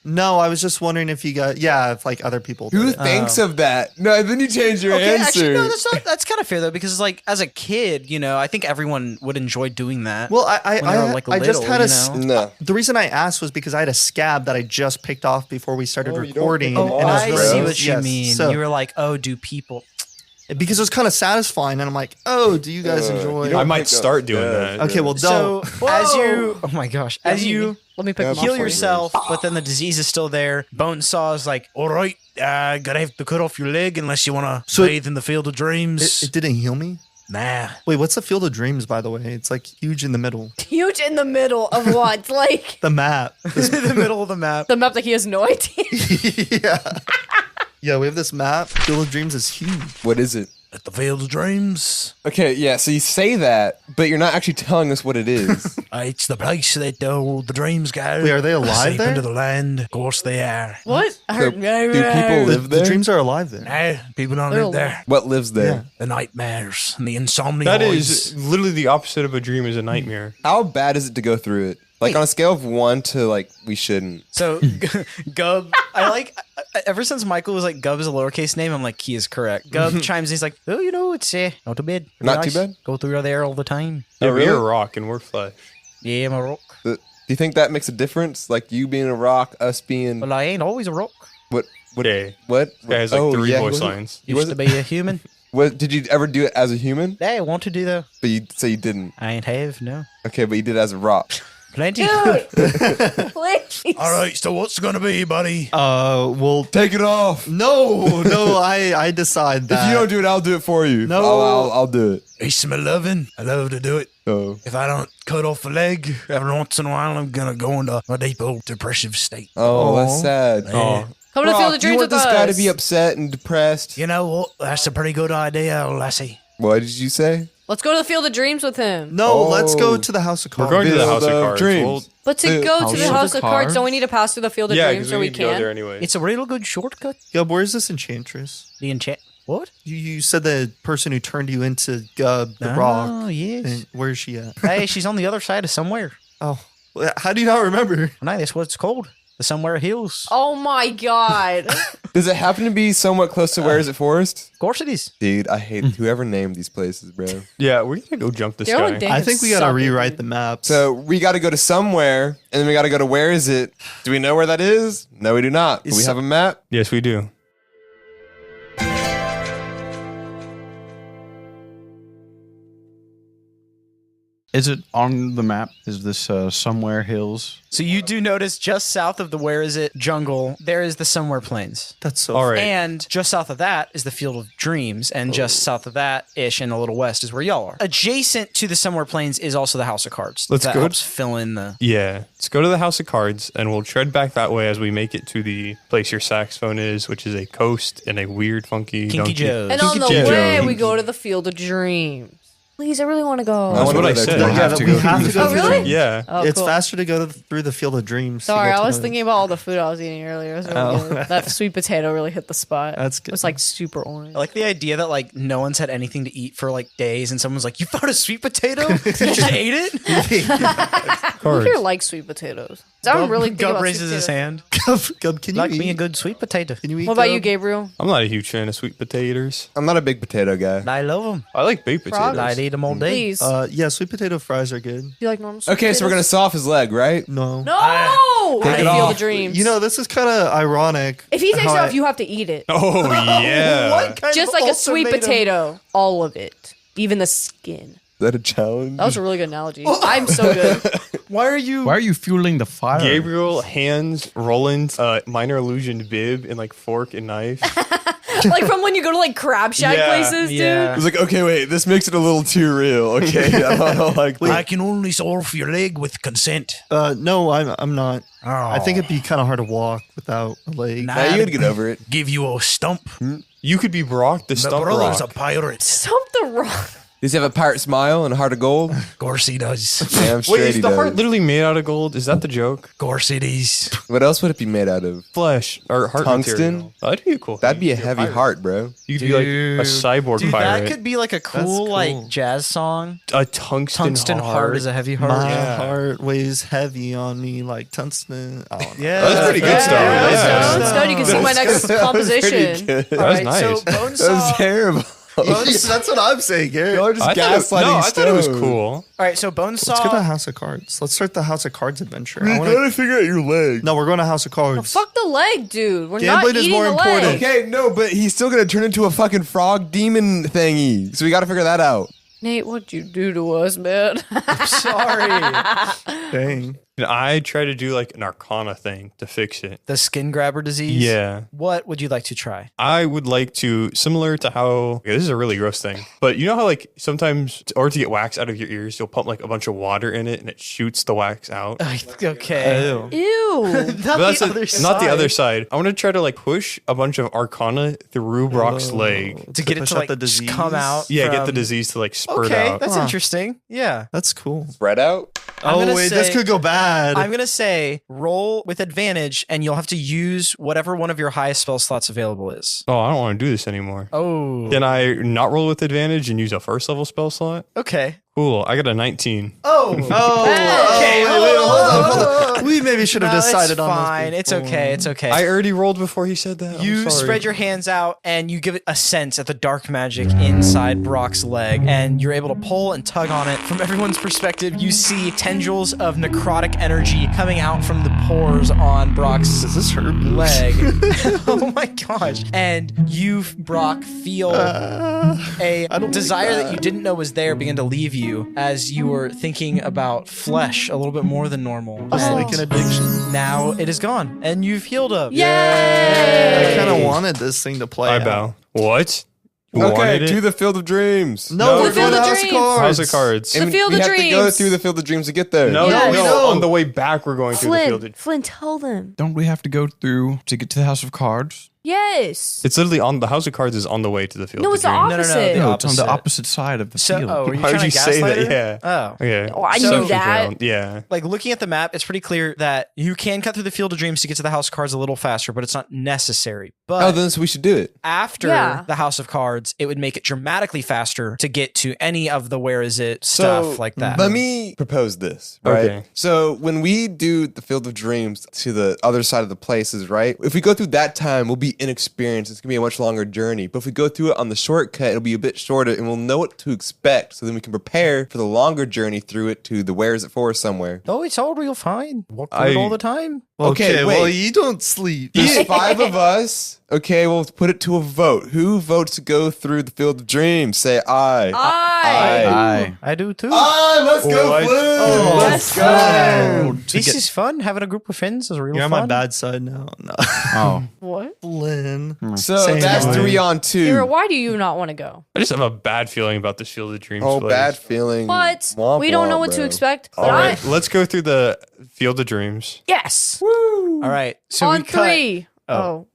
[SPEAKER 1] No, I was just wondering if you got if like other people did
[SPEAKER 7] Who
[SPEAKER 1] it.
[SPEAKER 7] thinks of that? No, then you change your
[SPEAKER 6] Okay,
[SPEAKER 7] answer.
[SPEAKER 6] actually, no, that's kind of fair though, because like as a kid, I think everyone would enjoy doing that.
[SPEAKER 1] Well,
[SPEAKER 6] when they were, like,
[SPEAKER 1] I just
[SPEAKER 6] little,
[SPEAKER 1] had
[SPEAKER 7] No.
[SPEAKER 1] the reason I asked was because I had a scab that I just picked off before we started
[SPEAKER 7] Oh, you don't
[SPEAKER 1] recording.
[SPEAKER 7] pick them
[SPEAKER 6] Oh,
[SPEAKER 1] and
[SPEAKER 7] off,
[SPEAKER 1] it was
[SPEAKER 6] I
[SPEAKER 1] really-
[SPEAKER 6] see what you
[SPEAKER 1] yes,
[SPEAKER 6] mean.
[SPEAKER 1] so-
[SPEAKER 6] You were like, oh, do people?
[SPEAKER 1] because it was kind of satisfying, and I'm like, oh, do you guys enjoy?
[SPEAKER 5] I might
[SPEAKER 7] pick up
[SPEAKER 5] start doing
[SPEAKER 7] scabs.
[SPEAKER 5] that.
[SPEAKER 1] Okay, well,
[SPEAKER 6] So
[SPEAKER 1] don't.
[SPEAKER 6] as you, oh my gosh, as you
[SPEAKER 3] Let me pick them
[SPEAKER 6] heal
[SPEAKER 3] up for you.
[SPEAKER 6] yourself, but then the disease is still there. Bonesaw is like, all right, gonna have to cut off your leg unless you want to
[SPEAKER 1] So-
[SPEAKER 6] bathe in the field of dreams.
[SPEAKER 1] It didn't heal me.
[SPEAKER 6] Nah.
[SPEAKER 1] Wait, what's the Field of Dreams, by the way? It's like huge in the middle.
[SPEAKER 3] Huge in the middle of what? Like
[SPEAKER 1] The map.
[SPEAKER 6] in the middle of the map.
[SPEAKER 3] the map that he has no idea.
[SPEAKER 1] Yeah. Yeah, we have this map. Field of Dreams is huge.
[SPEAKER 7] What is it?
[SPEAKER 6] At the field of dreams.
[SPEAKER 7] Okay, yeah, so you say that, but you're not actually telling us what it is.
[SPEAKER 6] It's the place that all the dreams go.
[SPEAKER 1] Wait, are they alive
[SPEAKER 6] Safe
[SPEAKER 1] there?
[SPEAKER 6] into the land. Of course they are.
[SPEAKER 3] What? I
[SPEAKER 7] So,
[SPEAKER 3] heard.
[SPEAKER 7] do people live
[SPEAKER 1] The
[SPEAKER 7] there?
[SPEAKER 1] dreams are alive there.
[SPEAKER 6] No, people don't
[SPEAKER 3] They're
[SPEAKER 6] live there.
[SPEAKER 7] What lives there?
[SPEAKER 6] The nightmares and the insomnia.
[SPEAKER 5] That is literally the opposite of a dream is a nightmare.
[SPEAKER 7] How bad is it to go through it? Like on a scale of 1 to like we shouldn't.
[SPEAKER 6] So Gub, I like. Ever since Michael was like Gub is a lowercase name, I'm like he is correct. Gub chimes in. He's like, oh, it's not too bad.
[SPEAKER 7] Not too bad?
[SPEAKER 6] Go through there all the time.
[SPEAKER 5] Yeah,
[SPEAKER 7] really?
[SPEAKER 5] we're a rock and we're flesh.
[SPEAKER 6] Yeah, I'm a rock.
[SPEAKER 7] Do you think that makes a difference? Like you being a rock, us being
[SPEAKER 6] Well, I ain't always a rock.
[SPEAKER 7] what?
[SPEAKER 5] Okay.
[SPEAKER 7] What?
[SPEAKER 5] This guy has like 3 voice
[SPEAKER 7] was it-
[SPEAKER 5] lines.
[SPEAKER 6] Used to be a human.
[SPEAKER 7] What did you ever do it as a human?
[SPEAKER 6] Yeah, I want to do though.
[SPEAKER 7] But you say you didn't.
[SPEAKER 6] I ain't have no.
[SPEAKER 7] Okay, but you did it as a rock.
[SPEAKER 6] Plenty.
[SPEAKER 3] Dude, please.
[SPEAKER 4] All right, so what's gonna be, buddy?
[SPEAKER 1] Well,
[SPEAKER 7] Take it off.
[SPEAKER 1] no, I decide that.
[SPEAKER 7] If you don't do it, I'll do it for you.
[SPEAKER 1] No.
[SPEAKER 7] I'll do it.
[SPEAKER 4] It's my loving. I love to do it.
[SPEAKER 7] Oh.
[SPEAKER 4] If I don't cut off a leg every once in a while, I'm gonna go into a deep old depressive state.
[SPEAKER 7] Oh, that's sad.
[SPEAKER 5] Oh,
[SPEAKER 3] Come to feel the
[SPEAKER 7] Rock,
[SPEAKER 3] dreams
[SPEAKER 7] you want
[SPEAKER 3] with
[SPEAKER 7] this
[SPEAKER 3] us.
[SPEAKER 7] guy to be upset and depressed.
[SPEAKER 4] You know what? That's a pretty good idea, lassie.
[SPEAKER 7] What did you say?
[SPEAKER 3] Let's go to the field of dreams with him.
[SPEAKER 1] No, let's go
[SPEAKER 7] Oh.
[SPEAKER 1] to the house of
[SPEAKER 5] we're
[SPEAKER 1] cards.
[SPEAKER 5] going to the
[SPEAKER 7] Field
[SPEAKER 5] House of
[SPEAKER 7] of
[SPEAKER 5] Cards.
[SPEAKER 7] Dreams.
[SPEAKER 5] Well,
[SPEAKER 3] But to go to the
[SPEAKER 2] House
[SPEAKER 3] house
[SPEAKER 2] of
[SPEAKER 3] of cards,
[SPEAKER 2] Cards?
[SPEAKER 3] don't we need to pass through the field of
[SPEAKER 5] yeah,
[SPEAKER 3] dreams
[SPEAKER 5] because
[SPEAKER 3] so
[SPEAKER 5] we
[SPEAKER 3] we
[SPEAKER 5] need to go there
[SPEAKER 3] can?
[SPEAKER 5] anyway.
[SPEAKER 6] It's a real good shortcut.
[SPEAKER 1] Gub, where's this enchantress?
[SPEAKER 6] The enchant. What?
[SPEAKER 1] You said the person who turned you into Gub the Rock.
[SPEAKER 6] Oh, yes.
[SPEAKER 1] And where's she at?
[SPEAKER 6] Hey, she's on the other side of somewhere.
[SPEAKER 1] Oh, well, how do you not remember?
[SPEAKER 6] No, that's what it's called. The Somewhere Hills.
[SPEAKER 3] Oh my god.
[SPEAKER 7] Does it happen to be somewhat close to Where Is It Forest?
[SPEAKER 6] Of course it is.
[SPEAKER 7] Dude, I hate whoever named these places, bro.
[SPEAKER 5] Yeah, we're going to go jump this
[SPEAKER 3] They're
[SPEAKER 5] guy.
[SPEAKER 3] on damn
[SPEAKER 1] I think we got to
[SPEAKER 3] suck,
[SPEAKER 1] rewrite
[SPEAKER 3] dude.
[SPEAKER 1] the maps.
[SPEAKER 7] So we got to go to somewhere, and then we got to go to Where Is It? Do we know where that is? No, we do not. Do we
[SPEAKER 1] Is-
[SPEAKER 7] have a map?
[SPEAKER 5] Yes, we do.
[SPEAKER 2] Is it on the map? Is this somewhere hills?
[SPEAKER 6] So you do notice just south of the Where Is It jungle, there is the Somewhere Plains.
[SPEAKER 1] That's so
[SPEAKER 5] All right.
[SPEAKER 6] And just south of that is the Field of Dreams. And just south of that ish and a little west is where y'all are. Adjacent to the Somewhere Plains is also the House of Cards.
[SPEAKER 5] Let's
[SPEAKER 6] that
[SPEAKER 5] go.
[SPEAKER 6] helps fill in the.
[SPEAKER 5] Yeah, let's go to the House of Cards, and we'll tread back that way as we make it to the place your saxophone is, which is a coast and a weird, funky
[SPEAKER 6] Kinky
[SPEAKER 5] donkey.
[SPEAKER 6] Joe's.
[SPEAKER 3] And on the
[SPEAKER 5] Joe.
[SPEAKER 3] way, we go to the field of dreams. Please, I really want to go.
[SPEAKER 5] That's
[SPEAKER 7] wanna
[SPEAKER 5] what
[SPEAKER 7] go
[SPEAKER 5] I
[SPEAKER 7] there
[SPEAKER 5] said.
[SPEAKER 7] too.
[SPEAKER 2] We'll have to
[SPEAKER 1] we
[SPEAKER 2] go
[SPEAKER 1] have
[SPEAKER 2] through
[SPEAKER 1] to
[SPEAKER 2] the
[SPEAKER 1] go
[SPEAKER 3] Oh,
[SPEAKER 1] through
[SPEAKER 3] really?
[SPEAKER 1] the-
[SPEAKER 5] Yeah.
[SPEAKER 3] Oh,
[SPEAKER 1] it's
[SPEAKER 3] cool.
[SPEAKER 1] faster to go through the field of dreams. to
[SPEAKER 3] Sorry,
[SPEAKER 1] get
[SPEAKER 3] I
[SPEAKER 1] to
[SPEAKER 3] was
[SPEAKER 1] the-
[SPEAKER 3] thinking about all the food I was eating earlier. It was really good. That sweet potato really hit the spot.
[SPEAKER 1] That's
[SPEAKER 3] It
[SPEAKER 1] good.
[SPEAKER 3] was like super orange.
[SPEAKER 6] I like the idea that like no one's had anything to eat for like days, and someone's like, "You found a sweet potato? You just ate it?"
[SPEAKER 3] Who here likes sweet potatoes? I'm really good
[SPEAKER 6] Gub
[SPEAKER 3] about
[SPEAKER 6] raises
[SPEAKER 3] sweet
[SPEAKER 6] his
[SPEAKER 3] potatoes.
[SPEAKER 6] hand.
[SPEAKER 1] Gub, can you
[SPEAKER 6] Like
[SPEAKER 1] eat?
[SPEAKER 6] me a good sweet potato.
[SPEAKER 1] Can you eat?
[SPEAKER 3] What about you,
[SPEAKER 1] Gub?
[SPEAKER 3] Gabriel?
[SPEAKER 5] I'm not a huge fan of sweet potatoes.
[SPEAKER 7] I'm not a big potato guy.
[SPEAKER 6] I love them.
[SPEAKER 5] I like baked
[SPEAKER 3] Frog?
[SPEAKER 5] potatoes.
[SPEAKER 6] I'd eat them all day.
[SPEAKER 3] Please.
[SPEAKER 1] Yeah, sweet potato fries are good.
[SPEAKER 3] Do you like normal sweet
[SPEAKER 7] Okay, so we're going to
[SPEAKER 3] potatoes?
[SPEAKER 7] saw off his leg, right?
[SPEAKER 1] No.
[SPEAKER 3] No!
[SPEAKER 7] Take
[SPEAKER 3] I
[SPEAKER 7] it
[SPEAKER 3] feel
[SPEAKER 7] off.
[SPEAKER 3] the dreams.
[SPEAKER 1] You know, this is kind of ironic.
[SPEAKER 3] if he takes
[SPEAKER 1] how
[SPEAKER 3] it off,
[SPEAKER 1] I-
[SPEAKER 3] you have to eat it.
[SPEAKER 5] Oh, yeah.
[SPEAKER 1] What kind
[SPEAKER 3] Just
[SPEAKER 1] of
[SPEAKER 3] like a sweet
[SPEAKER 1] ultimatum?
[SPEAKER 3] potato. All of it. Even the skin.
[SPEAKER 7] Is that a challenge?
[SPEAKER 3] That was a really good analogy. I'm so good.
[SPEAKER 6] Why are you?
[SPEAKER 2] Why are you fueling the fire?
[SPEAKER 5] Gabriel hands Roland minor illusion bib and like fork and knife.
[SPEAKER 3] Like from when you go to like crab shack
[SPEAKER 5] Yeah,
[SPEAKER 3] places, dude.
[SPEAKER 6] yeah.
[SPEAKER 7] I was like, okay, wait, this makes it a little too real. Okay, I don't like
[SPEAKER 4] I can only saw off your leg with consent.
[SPEAKER 1] No, I'm not.
[SPEAKER 4] Oh.
[SPEAKER 1] I think it'd be kind of hard to walk without a leg.
[SPEAKER 4] Nah.
[SPEAKER 7] Nah, you gotta get over it.
[SPEAKER 4] Give you a stump.
[SPEAKER 5] You could be Brock the
[SPEAKER 4] My
[SPEAKER 5] Stump
[SPEAKER 4] brother's
[SPEAKER 5] Rock.
[SPEAKER 4] a pirate.
[SPEAKER 3] Stump the rock.
[SPEAKER 7] Does he have a pirate smile and a heart of gold?
[SPEAKER 4] Of course he does.
[SPEAKER 7] Damn straight
[SPEAKER 5] Wait, is
[SPEAKER 7] he
[SPEAKER 5] the
[SPEAKER 7] does.
[SPEAKER 5] heart literally made out of gold? Is that the joke?
[SPEAKER 4] Of course it is.
[SPEAKER 7] What else would it be made out of?
[SPEAKER 5] Flesh or heart
[SPEAKER 7] Tungsten?
[SPEAKER 5] material. Oh, that'd be a cool.
[SPEAKER 7] That'd be a
[SPEAKER 5] thing.
[SPEAKER 7] heavy
[SPEAKER 5] You're pirate.
[SPEAKER 7] heart, bro.
[SPEAKER 5] You could be like a
[SPEAKER 6] Dude.
[SPEAKER 5] cyborg
[SPEAKER 6] Dude,
[SPEAKER 5] pirate.
[SPEAKER 6] that could be like a cool,
[SPEAKER 1] cool.
[SPEAKER 6] like jazz song.
[SPEAKER 5] A tungsten
[SPEAKER 6] Heart is a heavy heart.
[SPEAKER 1] My
[SPEAKER 5] Yeah.
[SPEAKER 1] heart weighs heavy on me like tungsten. I don't know.
[SPEAKER 6] Yeah,
[SPEAKER 5] That's pretty good
[SPEAKER 3] Yeah,
[SPEAKER 5] stuff.
[SPEAKER 3] yeah,
[SPEAKER 5] Yeah.
[SPEAKER 3] Stone, Stone, you can see my next composition.
[SPEAKER 7] good.
[SPEAKER 5] That
[SPEAKER 3] All
[SPEAKER 5] was
[SPEAKER 3] right,
[SPEAKER 5] nice.
[SPEAKER 6] So
[SPEAKER 7] That was
[SPEAKER 6] Bonesaw.
[SPEAKER 7] terrible.
[SPEAKER 1] That's what I'm saying, Garrett.
[SPEAKER 7] Y'all are just
[SPEAKER 5] I
[SPEAKER 7] gaslighting
[SPEAKER 5] thought it was
[SPEAKER 7] Stone.
[SPEAKER 5] cool.
[SPEAKER 6] All right, so
[SPEAKER 1] Let's go to
[SPEAKER 6] Bonesaw.
[SPEAKER 1] House of Cards. Let's start the House of Cards adventure. I
[SPEAKER 7] You
[SPEAKER 1] wanna-
[SPEAKER 7] gotta figure out your leg.
[SPEAKER 1] No, we're going to House of Cards.
[SPEAKER 3] Fuck the leg, dude. We're
[SPEAKER 1] Gambling
[SPEAKER 3] not
[SPEAKER 1] is
[SPEAKER 3] eating
[SPEAKER 1] more
[SPEAKER 3] the
[SPEAKER 1] important.
[SPEAKER 3] leg.
[SPEAKER 7] Okay, no, but he's still gonna turn into a fucking frog demon thingy. So we gotta figure that out.
[SPEAKER 3] Nate, what'd you do to us, man?
[SPEAKER 6] Sorry.
[SPEAKER 1] Dang.
[SPEAKER 5] And I try to do like an arcana thing to fix it.
[SPEAKER 6] The skin grabber disease.
[SPEAKER 5] Yeah.
[SPEAKER 6] What would you like to try?
[SPEAKER 5] I would like to, similar to how, okay, this is a really gross thing, but you know how like sometimes, or to get wax out of your ears, you'll pump like a bunch of water in it and it shoots the wax out.
[SPEAKER 6] Okay.
[SPEAKER 1] Ew.
[SPEAKER 3] Ew.
[SPEAKER 6] Not
[SPEAKER 5] But that's
[SPEAKER 6] the other
[SPEAKER 5] not the
[SPEAKER 6] side.
[SPEAKER 5] other side. I want to try to like push a bunch of arcana through Brock's
[SPEAKER 1] Oh.
[SPEAKER 5] leg.
[SPEAKER 6] To get it
[SPEAKER 1] push
[SPEAKER 6] to
[SPEAKER 1] out
[SPEAKER 6] like
[SPEAKER 1] the
[SPEAKER 6] just
[SPEAKER 1] disease?
[SPEAKER 6] come out.
[SPEAKER 5] Yeah, get the
[SPEAKER 6] from-
[SPEAKER 5] disease to like spurt
[SPEAKER 6] Okay,
[SPEAKER 5] out.
[SPEAKER 6] that's
[SPEAKER 1] Huh.
[SPEAKER 6] interesting. Yeah.
[SPEAKER 1] That's cool.
[SPEAKER 7] Spread out.
[SPEAKER 6] I'm
[SPEAKER 1] Oh,
[SPEAKER 6] gonna
[SPEAKER 1] wait, this
[SPEAKER 6] say-
[SPEAKER 1] could go bad.
[SPEAKER 6] I'm gonna say roll with advantage, and you'll have to use whatever one of your highest spell slots available is.
[SPEAKER 5] Oh, I don't want to do this anymore.
[SPEAKER 6] Oh.
[SPEAKER 5] Can I not roll with advantage and use a first level spell slot?
[SPEAKER 6] Okay.
[SPEAKER 5] Cool. I got a 19.
[SPEAKER 6] Oh.
[SPEAKER 3] Okay,
[SPEAKER 1] Hold on. We maybe should have decided on this.
[SPEAKER 6] Fine. It's okay. It's okay.
[SPEAKER 5] I already rolled before he said that.
[SPEAKER 6] You
[SPEAKER 5] I'm sorry.
[SPEAKER 6] spread your hands out and you give it a sense at the dark magic inside Brock's leg, and you're able to pull and tug on it. From everyone's perspective, you see tendrils of necrotic energy coming out from the pores on Brock's
[SPEAKER 1] Does this hurt?
[SPEAKER 6] leg. Oh my gosh. And you, Brock, feel a desire that you didn't know was there begin to leave you as you were thinking about flesh a little bit more than normal.
[SPEAKER 1] Just
[SPEAKER 6] And
[SPEAKER 1] like an addiction.
[SPEAKER 6] now it is gone and you've healed up.
[SPEAKER 3] Yay!
[SPEAKER 1] I kind of wanted this thing to play
[SPEAKER 5] I
[SPEAKER 1] out.
[SPEAKER 5] bow. What? You
[SPEAKER 7] Okay,
[SPEAKER 5] wanted it?
[SPEAKER 7] to the Field of Dreams.
[SPEAKER 1] No,
[SPEAKER 3] The
[SPEAKER 1] we're
[SPEAKER 3] Field
[SPEAKER 1] going to
[SPEAKER 3] of
[SPEAKER 1] House of
[SPEAKER 3] Dreams.
[SPEAKER 1] Cards.
[SPEAKER 5] House of Cards.
[SPEAKER 3] The Field
[SPEAKER 7] we
[SPEAKER 3] of
[SPEAKER 7] have to go
[SPEAKER 3] Dreams.
[SPEAKER 7] through the Field of Dreams to get there.
[SPEAKER 5] No,
[SPEAKER 3] Yes.
[SPEAKER 5] no. On the way back, we're going through the field.
[SPEAKER 3] Flynn, tell them.
[SPEAKER 2] Don't we have to go through to get to the House of Cards?
[SPEAKER 3] Yes.
[SPEAKER 5] It's literally on the House of Cards is on the way to the field.
[SPEAKER 3] No,
[SPEAKER 5] of
[SPEAKER 3] it's the
[SPEAKER 5] Dreams.
[SPEAKER 3] opposite.
[SPEAKER 6] The
[SPEAKER 2] No, it's on the
[SPEAKER 6] opposite.
[SPEAKER 2] opposite side of the
[SPEAKER 6] So,
[SPEAKER 2] field.
[SPEAKER 6] are you
[SPEAKER 5] Why
[SPEAKER 6] trying
[SPEAKER 5] would
[SPEAKER 6] to
[SPEAKER 5] you say that?
[SPEAKER 6] gaslight her?
[SPEAKER 5] Yeah.
[SPEAKER 6] Oh.
[SPEAKER 5] Okay.
[SPEAKER 3] Oh, I
[SPEAKER 6] So-
[SPEAKER 3] knew that.
[SPEAKER 5] Yeah.
[SPEAKER 6] Like looking at the map, it's pretty clear that you can cut through the Field of Dreams to get to the House of Cards a little faster, but it's not necessary. But
[SPEAKER 7] Oh, then so we should do it.
[SPEAKER 6] after
[SPEAKER 3] Yeah.
[SPEAKER 6] the House of Cards, it would make it dramatically faster to get to any of the where is it stuff like that.
[SPEAKER 7] Let me propose this, right?
[SPEAKER 5] Okay.
[SPEAKER 7] So when we do the Field of Dreams to the other side of the places, right? If we go through that time, we'll be inexperienced. It's going to be a much longer journey. But if we go through it on the shortcut, it'll be a bit shorter and we'll know what to expect. So then we can prepare for the longer journey through it to the where is it for somewhere.
[SPEAKER 6] Oh, it's all real fine. Walk through it all the time.
[SPEAKER 7] Okay,
[SPEAKER 1] well,
[SPEAKER 7] wait.
[SPEAKER 1] you don't sleep.
[SPEAKER 7] There's 5 of us. Okay, we'll put it to a vote. Who votes to go through the Field of Dreams? Say aye.
[SPEAKER 2] Aye.
[SPEAKER 6] I do too.
[SPEAKER 7] Aye, let's go,
[SPEAKER 5] What?
[SPEAKER 7] Flynn.
[SPEAKER 3] Let's
[SPEAKER 1] go.
[SPEAKER 6] This is fun. Having a group of friends is real
[SPEAKER 1] You're on
[SPEAKER 6] fun.
[SPEAKER 1] my bad side now. No.
[SPEAKER 2] Oh.
[SPEAKER 3] What?
[SPEAKER 1] Flynn.
[SPEAKER 7] So
[SPEAKER 1] Same
[SPEAKER 7] that's
[SPEAKER 1] way.
[SPEAKER 7] 3 on 2.
[SPEAKER 3] Ira, why do you not want to go?
[SPEAKER 5] I just have a bad feeling about the Field of Dreams.
[SPEAKER 7] Oh,
[SPEAKER 5] place.
[SPEAKER 7] bad feeling.
[SPEAKER 3] But
[SPEAKER 7] Womp
[SPEAKER 3] we don't know
[SPEAKER 7] womp,
[SPEAKER 3] what to
[SPEAKER 7] bro.
[SPEAKER 3] expect. But
[SPEAKER 5] All right, let's go through the Field of Dreams.
[SPEAKER 3] yes.
[SPEAKER 6] All right. So
[SPEAKER 3] on
[SPEAKER 6] we cut.
[SPEAKER 3] 3.
[SPEAKER 6] Oh.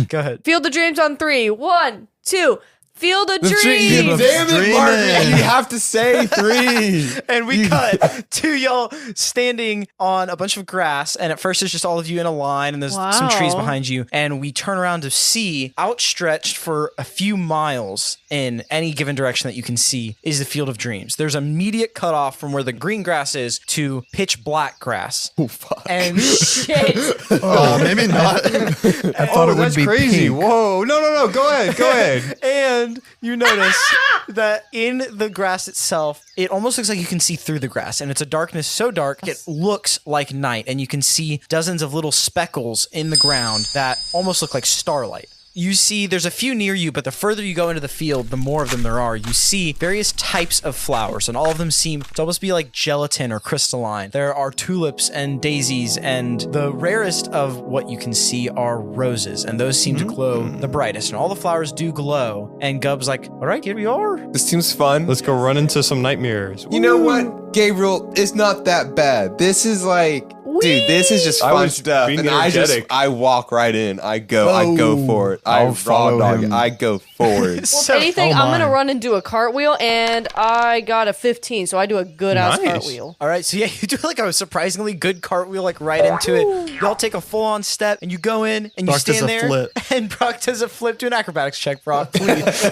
[SPEAKER 6] Go ahead.
[SPEAKER 3] Field of Dreams on 3. 1, 2. Field of
[SPEAKER 7] The
[SPEAKER 3] Dreams.
[SPEAKER 7] Damn it,
[SPEAKER 1] Dreaming.
[SPEAKER 7] Margaret. You have to say 3.
[SPEAKER 6] And we cut to y'all standing on a bunch of grass. And at first, it's just all of you in a line, and there's some trees
[SPEAKER 3] Wow.
[SPEAKER 6] behind you. And we turn around to see, outstretched for a few miles in any given direction that you can see, is the Field of Dreams. There's immediate cutoff from where the green grass is to pitch black grass.
[SPEAKER 7] Oh, fuck.
[SPEAKER 6] And
[SPEAKER 3] Shit.
[SPEAKER 1] Oh, maybe not.
[SPEAKER 2] I thought it would
[SPEAKER 5] that's
[SPEAKER 2] be
[SPEAKER 5] crazy.
[SPEAKER 2] pink.
[SPEAKER 5] Whoa. No. Go ahead. Go ahead.
[SPEAKER 6] And you notice that in the grass itself, it almost looks like you can see through the grass. And it's a darkness so dark, it looks like night. And you can see dozens of little speckles in the ground that almost look like starlight. You see there's a few near you, but the further you go into the field, the more of them there are. You see various types of flowers, and all of them seem to almost be like gelatin or crystalline. There are tulips and daisies, and the rarest of what you can see are roses, and those seem to glow the brightest. And all the flowers do glow, and Gub's like, all right, here we are.
[SPEAKER 7] This seems fun.
[SPEAKER 5] Let's go run into some nightmares.
[SPEAKER 7] You know what, Gabriel? It's not that bad. This is like, dude, this is just
[SPEAKER 5] I
[SPEAKER 7] fun
[SPEAKER 5] was
[SPEAKER 7] stuff.
[SPEAKER 5] being
[SPEAKER 7] And
[SPEAKER 5] energetic.
[SPEAKER 7] I walk right in. I go for it. I
[SPEAKER 2] I'll
[SPEAKER 7] raw
[SPEAKER 2] follow
[SPEAKER 7] dog it.
[SPEAKER 2] him.
[SPEAKER 7] I go forward.
[SPEAKER 3] Well,
[SPEAKER 6] So-
[SPEAKER 3] if anything,
[SPEAKER 2] oh
[SPEAKER 3] I'm going to
[SPEAKER 2] my.
[SPEAKER 3] run and do a cartwheel, and I got a 15, so I do a good-ass
[SPEAKER 5] Nice.
[SPEAKER 3] cartwheel.
[SPEAKER 6] All right, so yeah, you do like a surprisingly good cartwheel, like right into it. Y'all take a full-on step, and you go in, and you
[SPEAKER 1] Brock does
[SPEAKER 6] stand
[SPEAKER 1] a
[SPEAKER 6] there,
[SPEAKER 1] flip.
[SPEAKER 6] and Brock does a flip. Do an acrobatics check, Brock, please.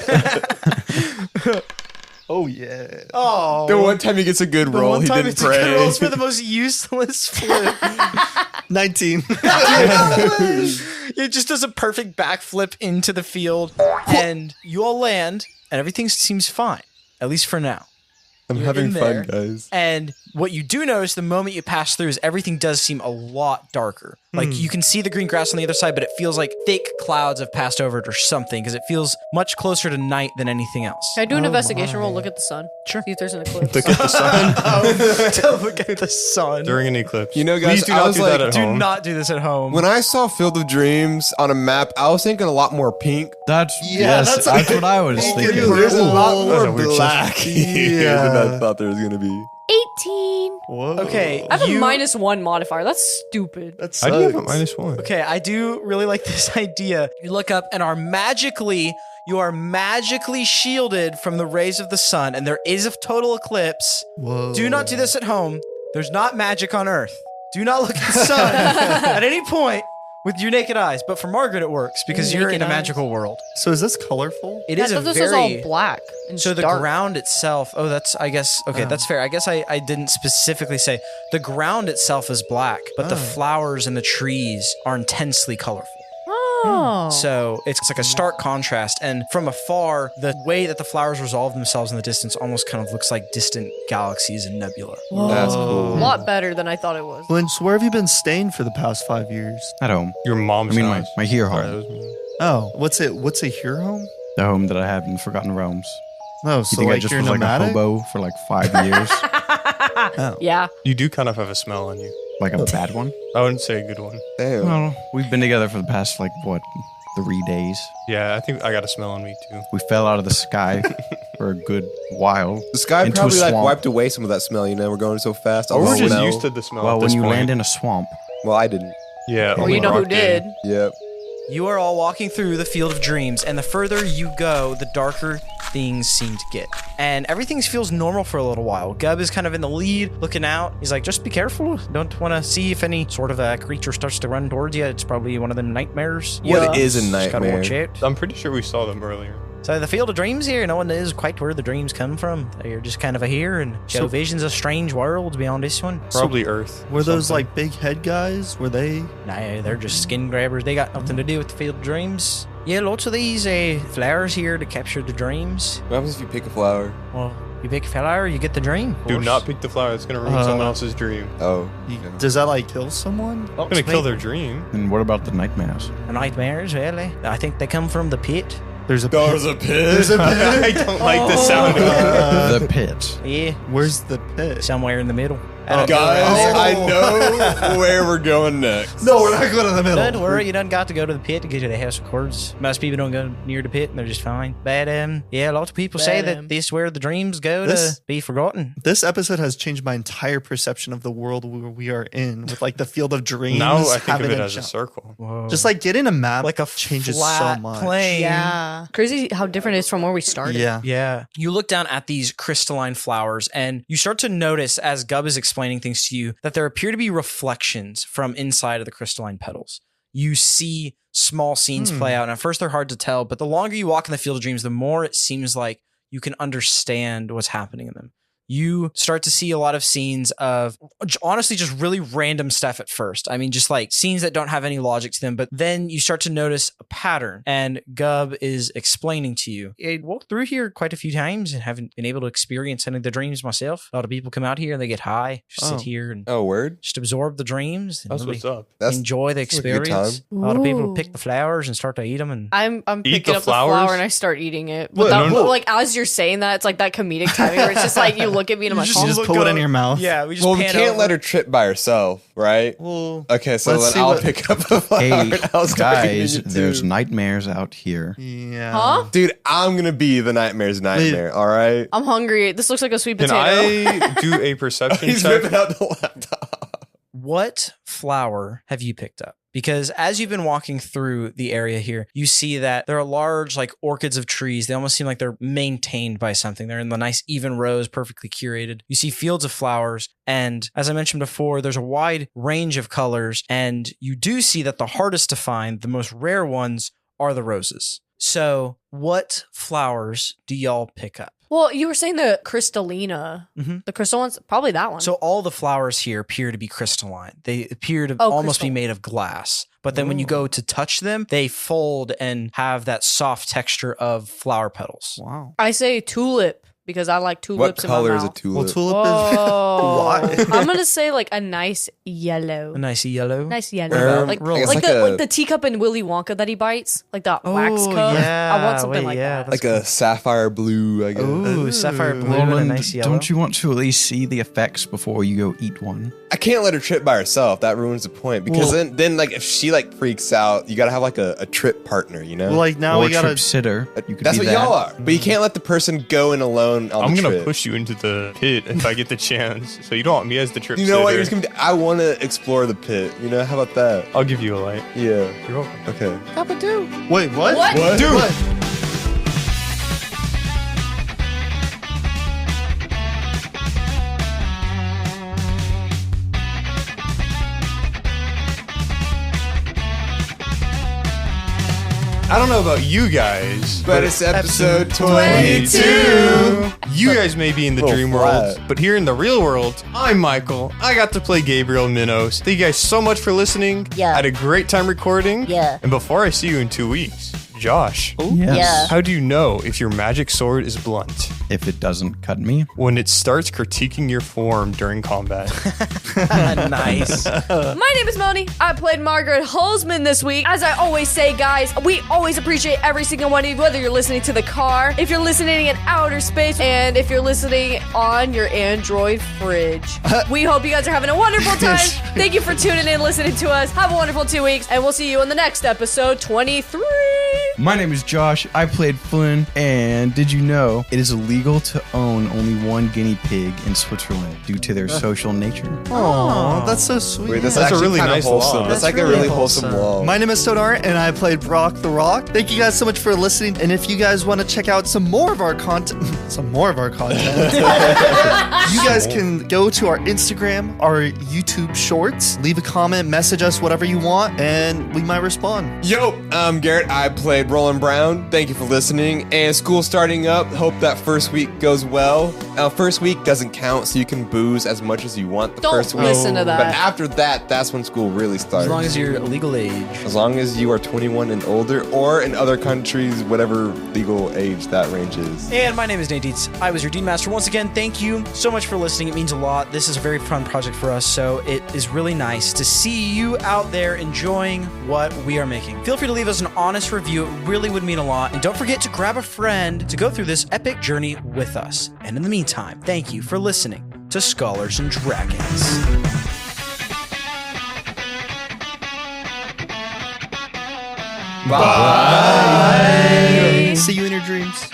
[SPEAKER 1] Oh, yeah.
[SPEAKER 6] Oh,
[SPEAKER 7] The one time he gets a good
[SPEAKER 6] the
[SPEAKER 7] roll,
[SPEAKER 6] one
[SPEAKER 7] he
[SPEAKER 6] time
[SPEAKER 7] didn't
[SPEAKER 6] it's a good
[SPEAKER 7] pray.
[SPEAKER 6] rolls for the most useless flip.
[SPEAKER 1] 19.
[SPEAKER 6] It just does a perfect backflip into the field, and you all land, and everything seems fine, at least for now.
[SPEAKER 7] I'm
[SPEAKER 6] You're
[SPEAKER 7] having
[SPEAKER 6] in
[SPEAKER 7] fun,
[SPEAKER 6] there.
[SPEAKER 7] guys.
[SPEAKER 6] And what you do notice the moment you pass through is everything does seem a lot darker. Like you can see the green grass on the other side, but it feels like thick clouds have passed over it or something because it feels much closer to night than anything else.
[SPEAKER 3] Can I do an investigation roll? Look at the sun.
[SPEAKER 6] Sure.
[SPEAKER 3] See if there's an eclipse.
[SPEAKER 5] Look at the sun
[SPEAKER 6] To look at the sun.
[SPEAKER 5] during an eclipse.
[SPEAKER 7] You know, guys,
[SPEAKER 5] Please do
[SPEAKER 7] I
[SPEAKER 5] not
[SPEAKER 7] was
[SPEAKER 5] do
[SPEAKER 7] like,
[SPEAKER 5] that at
[SPEAKER 6] Do
[SPEAKER 5] home.
[SPEAKER 6] not do this at home.
[SPEAKER 7] When I saw Field of Dreams on a map, I was thinking a lot more pink.
[SPEAKER 2] That's
[SPEAKER 1] Yeah,
[SPEAKER 2] yes,
[SPEAKER 1] that's
[SPEAKER 2] that's what I was thinking.
[SPEAKER 7] There's a lot
[SPEAKER 5] That's a
[SPEAKER 7] more
[SPEAKER 5] weird
[SPEAKER 7] black here than I thought there was going to be.
[SPEAKER 3] 18.
[SPEAKER 1] Whoa.
[SPEAKER 6] Okay,
[SPEAKER 3] I have
[SPEAKER 6] you-
[SPEAKER 3] a -1 modifier. That's stupid.
[SPEAKER 1] That
[SPEAKER 5] How do you have a
[SPEAKER 1] sucks.
[SPEAKER 5] -1?
[SPEAKER 6] Okay, I do really like this idea. You look up and you are magically shielded from the rays of the sun, and there is a total eclipse.
[SPEAKER 1] Whoa.
[SPEAKER 6] Do not do this at home. There's not magic on Earth. Do not look at the sun at any point with your naked eyes. But for Margaret, it works because you're in
[SPEAKER 3] Naked
[SPEAKER 6] a
[SPEAKER 3] eyes.
[SPEAKER 6] magical world.
[SPEAKER 1] So is this colorful?
[SPEAKER 6] It
[SPEAKER 3] I
[SPEAKER 6] is a
[SPEAKER 3] thought this
[SPEAKER 6] very...
[SPEAKER 3] was all black. And
[SPEAKER 6] So the
[SPEAKER 3] dark.
[SPEAKER 6] ground itself, that's, I guess, okay, that's fair. I guess I didn't specifically say. The ground itself is black, but the flowers and the trees are intensely colorful.
[SPEAKER 3] Oh.
[SPEAKER 6] So it's like a stark contrast. And from afar, the way that the flowers resolve themselves in the distance almost kind of looks like distant galaxies and nebula.
[SPEAKER 7] That's
[SPEAKER 3] a
[SPEAKER 7] cool.
[SPEAKER 3] lot better than I thought it was.
[SPEAKER 1] Flynn, so where have you been staying for the past 5 years?
[SPEAKER 2] At home.
[SPEAKER 5] Your mom's
[SPEAKER 2] I mean,
[SPEAKER 5] house.
[SPEAKER 2] my here
[SPEAKER 5] Sorry,
[SPEAKER 2] home.
[SPEAKER 5] that was me.
[SPEAKER 1] Oh, what's a here home?
[SPEAKER 2] The home that I have in Forgotten Realms.
[SPEAKER 1] Oh,
[SPEAKER 2] You
[SPEAKER 1] so
[SPEAKER 2] think
[SPEAKER 1] like
[SPEAKER 2] I just
[SPEAKER 1] you're
[SPEAKER 2] was like a
[SPEAKER 1] nomadic?
[SPEAKER 2] hobo for like 5 years?
[SPEAKER 3] Yeah.
[SPEAKER 5] You do kind of have a smell on you.
[SPEAKER 2] Like a bad one?
[SPEAKER 5] I wouldn't say a good one.
[SPEAKER 7] Damn.
[SPEAKER 2] Well, we've been together for the past, 3 days.
[SPEAKER 5] Yeah, I think I got a smell on me too.
[SPEAKER 2] We fell out of the sky for a good while.
[SPEAKER 7] The sky
[SPEAKER 2] into a
[SPEAKER 7] probably like
[SPEAKER 2] swamp.
[SPEAKER 7] wiped away some of that smell. We're going so fast.
[SPEAKER 5] Or we're just
[SPEAKER 7] smell.
[SPEAKER 5] used to the smell.
[SPEAKER 2] Well,
[SPEAKER 5] at
[SPEAKER 2] when
[SPEAKER 5] this
[SPEAKER 2] you
[SPEAKER 5] point.
[SPEAKER 2] land in a swamp,
[SPEAKER 7] Well, I didn't.
[SPEAKER 5] Yeah.
[SPEAKER 3] Well,
[SPEAKER 5] only
[SPEAKER 3] you know who
[SPEAKER 5] Brock did.
[SPEAKER 3] did.
[SPEAKER 7] Yep.
[SPEAKER 6] You are all walking through the field of dreams, and the further you go, the darker things seem to get. And everything feels normal for a little while. Gub is kind of in the lead, looking out. He's like, just be careful. Don't want to see if any sort of a creature starts to run towards you. It's probably one of the nightmares.
[SPEAKER 7] What is a
[SPEAKER 6] Just gotta
[SPEAKER 7] nightmare?
[SPEAKER 6] watch out.
[SPEAKER 5] I'm pretty sure we saw them earlier.
[SPEAKER 6] So the field of dreams here, no one knows quite where the dreams come from. They're just kind of here and show visions of strange worlds beyond this one.
[SPEAKER 5] Probably Earth.
[SPEAKER 1] Were those
[SPEAKER 5] something.
[SPEAKER 1] like big head guys? Were they?
[SPEAKER 6] Nah, they're just skin grabbers. They got nothing to do with the field of dreams. Yeah, lots of these flowers here to capture the dreams.
[SPEAKER 7] What happens if you pick a flower?
[SPEAKER 6] Well, you pick a flower, you get the dream. of
[SPEAKER 5] Do
[SPEAKER 6] course.
[SPEAKER 5] not pick the flower. It's gonna ruin someone else's dream.
[SPEAKER 7] Oh.
[SPEAKER 1] Does that like kill someone?
[SPEAKER 6] Oh,
[SPEAKER 5] It's gonna kill
[SPEAKER 6] sweet.
[SPEAKER 5] their dream.
[SPEAKER 2] and what about the nightmares?
[SPEAKER 6] The nightmares, really? I think they come from the pit.
[SPEAKER 1] There's a
[SPEAKER 7] There's a pit.
[SPEAKER 1] There's a pit.
[SPEAKER 5] I don't like the sound of it.
[SPEAKER 2] The pit.
[SPEAKER 6] Yeah,
[SPEAKER 1] Where's the pit?
[SPEAKER 6] somewhere in the middle.
[SPEAKER 7] Guys,
[SPEAKER 1] Oh.
[SPEAKER 7] I know where we're going next.
[SPEAKER 1] No, we're not going to the middle.
[SPEAKER 6] Don't worry, you don't got to go to the pit to get to the House of Cards. Most people don't go near the pit and they're just fine. But yeah, lots of people say that this is where the dreams go
[SPEAKER 1] This-
[SPEAKER 6] to be forgotten.
[SPEAKER 1] This episode has changed my entire perception of the world where we are in, with like the field of dreams.
[SPEAKER 5] Now I think of
[SPEAKER 1] having
[SPEAKER 5] it
[SPEAKER 1] a
[SPEAKER 5] as a
[SPEAKER 1] jump.
[SPEAKER 5] circle.
[SPEAKER 1] Just like getting a map,
[SPEAKER 6] Like a
[SPEAKER 1] changes
[SPEAKER 6] flat
[SPEAKER 1] so much.
[SPEAKER 6] plane.
[SPEAKER 3] Yeah. Crazy how different it is from where we started.
[SPEAKER 1] Yeah.
[SPEAKER 6] Yeah. You look down at these crystalline flowers and you start to notice as Gub is explaining things to you that there appear to be reflections from inside of the crystalline petals. You see small scenes play out, and at first they're hard to tell, but the longer you walk in the field of dreams, the more it seems like you can understand what's happening in them. You start to see a lot of scenes of honestly just really random stuff at first. I mean, just like scenes that don't have any logic to them, but then you start to notice a pattern. And Gub is explaining to you, I walked through here quite a few times and haven't been able to experience any of the dreams myself. A lot of people come out here and they get high, just sit here and
[SPEAKER 7] Oh, word?
[SPEAKER 6] just absorb the dreams and
[SPEAKER 5] That's
[SPEAKER 6] really
[SPEAKER 5] what's up.
[SPEAKER 7] That's
[SPEAKER 6] enjoy the
[SPEAKER 7] that's a good
[SPEAKER 6] experience. A
[SPEAKER 7] time.
[SPEAKER 6] lot of people
[SPEAKER 3] Ooh.
[SPEAKER 6] pick the flowers and start to eat them. And
[SPEAKER 3] I'm
[SPEAKER 5] Eat
[SPEAKER 3] picking
[SPEAKER 5] the
[SPEAKER 3] up the flower
[SPEAKER 5] flowers?
[SPEAKER 3] and I start eating it.
[SPEAKER 1] What?
[SPEAKER 3] Without,
[SPEAKER 1] No, no.
[SPEAKER 3] like as you're saying that, it's like that comedic timing where it's just like you look at me and I'm like,
[SPEAKER 1] You
[SPEAKER 3] oh,
[SPEAKER 1] just pull it in your mouth.
[SPEAKER 6] yeah, we just
[SPEAKER 7] Well, we
[SPEAKER 6] pan
[SPEAKER 7] can't
[SPEAKER 6] over.
[SPEAKER 7] let her trip by herself, right?
[SPEAKER 1] Well,
[SPEAKER 7] Okay, so
[SPEAKER 1] Let's
[SPEAKER 7] then
[SPEAKER 1] see
[SPEAKER 7] I'll
[SPEAKER 1] what-
[SPEAKER 7] pick up the flower.
[SPEAKER 2] Hey,
[SPEAKER 7] and I'll start eating
[SPEAKER 2] guys,
[SPEAKER 7] it too.
[SPEAKER 2] there's nightmares out here.
[SPEAKER 1] yeah.
[SPEAKER 3] huh?
[SPEAKER 7] Dude, I'm gonna be the nightmare's nightmare. All right.
[SPEAKER 3] I'm hungry. This looks like a sweet
[SPEAKER 5] Can
[SPEAKER 3] potato.
[SPEAKER 5] I do a perception
[SPEAKER 7] He's
[SPEAKER 5] check?
[SPEAKER 7] ripping out the laptop.
[SPEAKER 6] What flower have you picked up? Because as you've been walking through the area here, you see that there are large, like orchids of trees. They almost seem like they're maintained by something. They're in the nice, even rows, perfectly curated. You see fields of flowers. And as I mentioned before, there's a wide range of colors. And you do see that the hardest to find, the most rare ones, are the roses. So, what flowers do y'all pick up?
[SPEAKER 3] Well, you were saying the crystallina,
[SPEAKER 6] Mhm.
[SPEAKER 3] the crystal ones, probably that one.
[SPEAKER 6] So all the flowers here appear to be crystalline. They appear to
[SPEAKER 3] Oh,
[SPEAKER 6] almost be
[SPEAKER 3] crystal.
[SPEAKER 6] made of glass. But then when you go to touch them, they fold and have that soft texture of flower petals.
[SPEAKER 1] Wow.
[SPEAKER 3] I say tulip because I like
[SPEAKER 7] What
[SPEAKER 3] tulips in my
[SPEAKER 7] color is a
[SPEAKER 3] mouth.
[SPEAKER 1] Well,
[SPEAKER 7] tulip?
[SPEAKER 1] tulip
[SPEAKER 3] Whoa.
[SPEAKER 1] is.
[SPEAKER 3] I'm gonna say like a nice yellow.
[SPEAKER 6] A nice yellow.
[SPEAKER 3] Nice yellow. Like,
[SPEAKER 7] I guess
[SPEAKER 3] like,
[SPEAKER 7] like
[SPEAKER 3] the
[SPEAKER 7] a-
[SPEAKER 3] like the teacup in Willy Wonka that he bites, like that wax
[SPEAKER 6] Oh,
[SPEAKER 3] cup.
[SPEAKER 6] yeah.
[SPEAKER 3] I want something
[SPEAKER 6] Wait,
[SPEAKER 3] like
[SPEAKER 6] yeah,
[SPEAKER 3] that.
[SPEAKER 6] that's
[SPEAKER 7] Like a sapphire blue, I guess.
[SPEAKER 6] Ooh, sapphire blue and a
[SPEAKER 2] Roland,
[SPEAKER 6] nice yellow.
[SPEAKER 2] don't you want to at least see the effects before you go eat one?
[SPEAKER 7] I can't let her trip by herself. That ruins the point. Because
[SPEAKER 1] Well-
[SPEAKER 7] then like if she like freaks out, you gotta have like a trip partner, you know?
[SPEAKER 1] Well, like now
[SPEAKER 2] or
[SPEAKER 1] we gotta.
[SPEAKER 2] trip sitter. You could
[SPEAKER 7] That's
[SPEAKER 2] be
[SPEAKER 7] what
[SPEAKER 2] that.
[SPEAKER 7] y'all are. But you can't let the person go in alone on
[SPEAKER 5] I'm
[SPEAKER 7] the
[SPEAKER 5] gonna
[SPEAKER 7] trip.
[SPEAKER 5] push you into the pit if I get the chance. So you don't want me as the trip
[SPEAKER 7] You know what?
[SPEAKER 5] sitter.
[SPEAKER 7] You're just gonna be, I want to explore the pit. You know, how about that?
[SPEAKER 5] I'll give you a light.
[SPEAKER 7] Yeah.
[SPEAKER 5] You're welcome.
[SPEAKER 7] Okay.
[SPEAKER 1] Wait, what?
[SPEAKER 3] What?
[SPEAKER 1] Dude.
[SPEAKER 7] What?
[SPEAKER 5] I don't know about you guys,
[SPEAKER 7] But it's episode
[SPEAKER 3] 22.
[SPEAKER 7] 22.
[SPEAKER 5] You guys may be in the
[SPEAKER 7] Little
[SPEAKER 5] dream
[SPEAKER 7] flat.
[SPEAKER 5] world, but here in the real world, I'm Michael. I got to play Gabriel and Minos. Thank you guys so much for listening.
[SPEAKER 8] Yeah.
[SPEAKER 5] I had a great time recording.
[SPEAKER 8] Yeah.
[SPEAKER 5] And before I see you in 2 weeks, Josh,
[SPEAKER 2] Yes.
[SPEAKER 8] Yeah.
[SPEAKER 5] how do you know if your magic sword is blunt?
[SPEAKER 2] If it doesn't cut me.
[SPEAKER 5] When it starts critiquing your form during combat.
[SPEAKER 6] Nice.
[SPEAKER 3] My name is Melanie. I played Margaret Hollsman this week. As I always say, guys, we always appreciate every single one of you, whether you're listening to the car, if you're listening in outer space, and if you're listening on your Android fridge. We hope you guys are having a wonderful time. Thank you for tuning in, listening to us. Have a wonderful 2 weeks, and we'll see you in the next episode 23.
[SPEAKER 2] My name is Josh. I played Flynn. And did you know it is illegal to own only one guinea pig in Switzerland due to their social nature?
[SPEAKER 1] Oh, that's so sweet.
[SPEAKER 7] Wait, that's
[SPEAKER 5] That's a
[SPEAKER 7] actually
[SPEAKER 5] really
[SPEAKER 7] kinda
[SPEAKER 5] nice
[SPEAKER 7] wholesome.
[SPEAKER 5] law.
[SPEAKER 7] That's like
[SPEAKER 6] That's
[SPEAKER 7] a really
[SPEAKER 6] really
[SPEAKER 7] wholesome law.
[SPEAKER 1] My name is Sonar, and I played Brock the Rock. Thank you guys so much for listening. And if you guys want to check out some more of our content, you guys can go to our Instagram, our YouTube shorts, leave a comment, message us, whatever you want, and we might respond.
[SPEAKER 7] Yo, I'm Garrett. I played Roland Brown. Thank you for listening. And school starting up. Hope that first week goes well. First week doesn't count, so you can booze as much as you want the
[SPEAKER 3] Don't
[SPEAKER 7] first week.
[SPEAKER 3] listen to that.
[SPEAKER 7] But after that, that's when school really starts.
[SPEAKER 6] As long as you're legal age.
[SPEAKER 7] As long as you are 21 and older, or in other countries, whatever legal age that range is.
[SPEAKER 6] And my name is Nate Dietz. I was your Dean Master. Once again, thank you so much for listening. It means a lot. This is a very fun project for us, so it is really nice to see you out there enjoying what we are making. Feel free to leave us an honest review. It really would mean a lot. And don't forget to grab a friend to go through this epic journey with us. And in the meantime, thank you for listening to Scholars and Dragons.
[SPEAKER 1] Bye. See you in your dreams.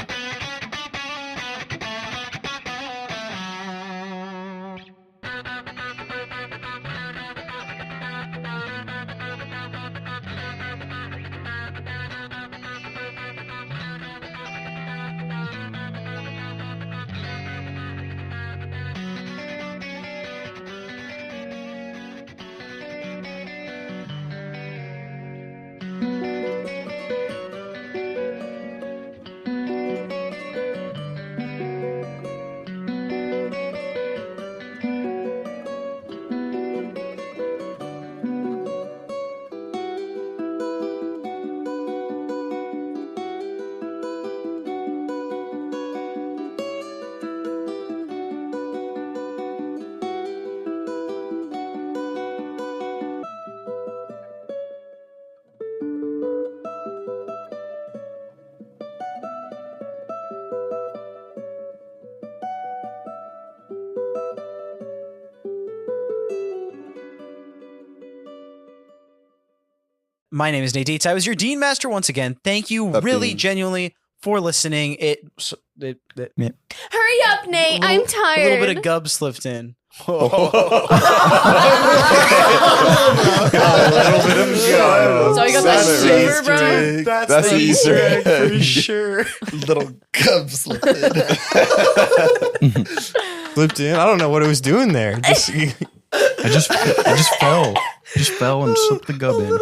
[SPEAKER 6] My name is Nate Dietz. I was your Dean Master once again. Thank you really genuinely for listening.
[SPEAKER 3] Hurry up, Nate. I'm tired.
[SPEAKER 6] A little bit of gub slipped in.
[SPEAKER 7] A little bit of gum.
[SPEAKER 3] So you got that shiver, bro?
[SPEAKER 7] That's the Easter egg
[SPEAKER 6] for sure.
[SPEAKER 1] Little gub slipped in.
[SPEAKER 5] Flipped in. I don't know what it was doing there. Just,
[SPEAKER 2] I just fell. Just fell and slipped the gub in.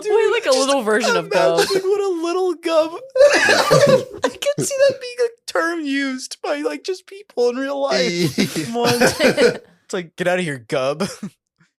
[SPEAKER 3] Wait, like a little version of gub.
[SPEAKER 6] Imagine what a little gub. I can see that being a term used by like just people in real life. Come on. It's like, get out of here, gub.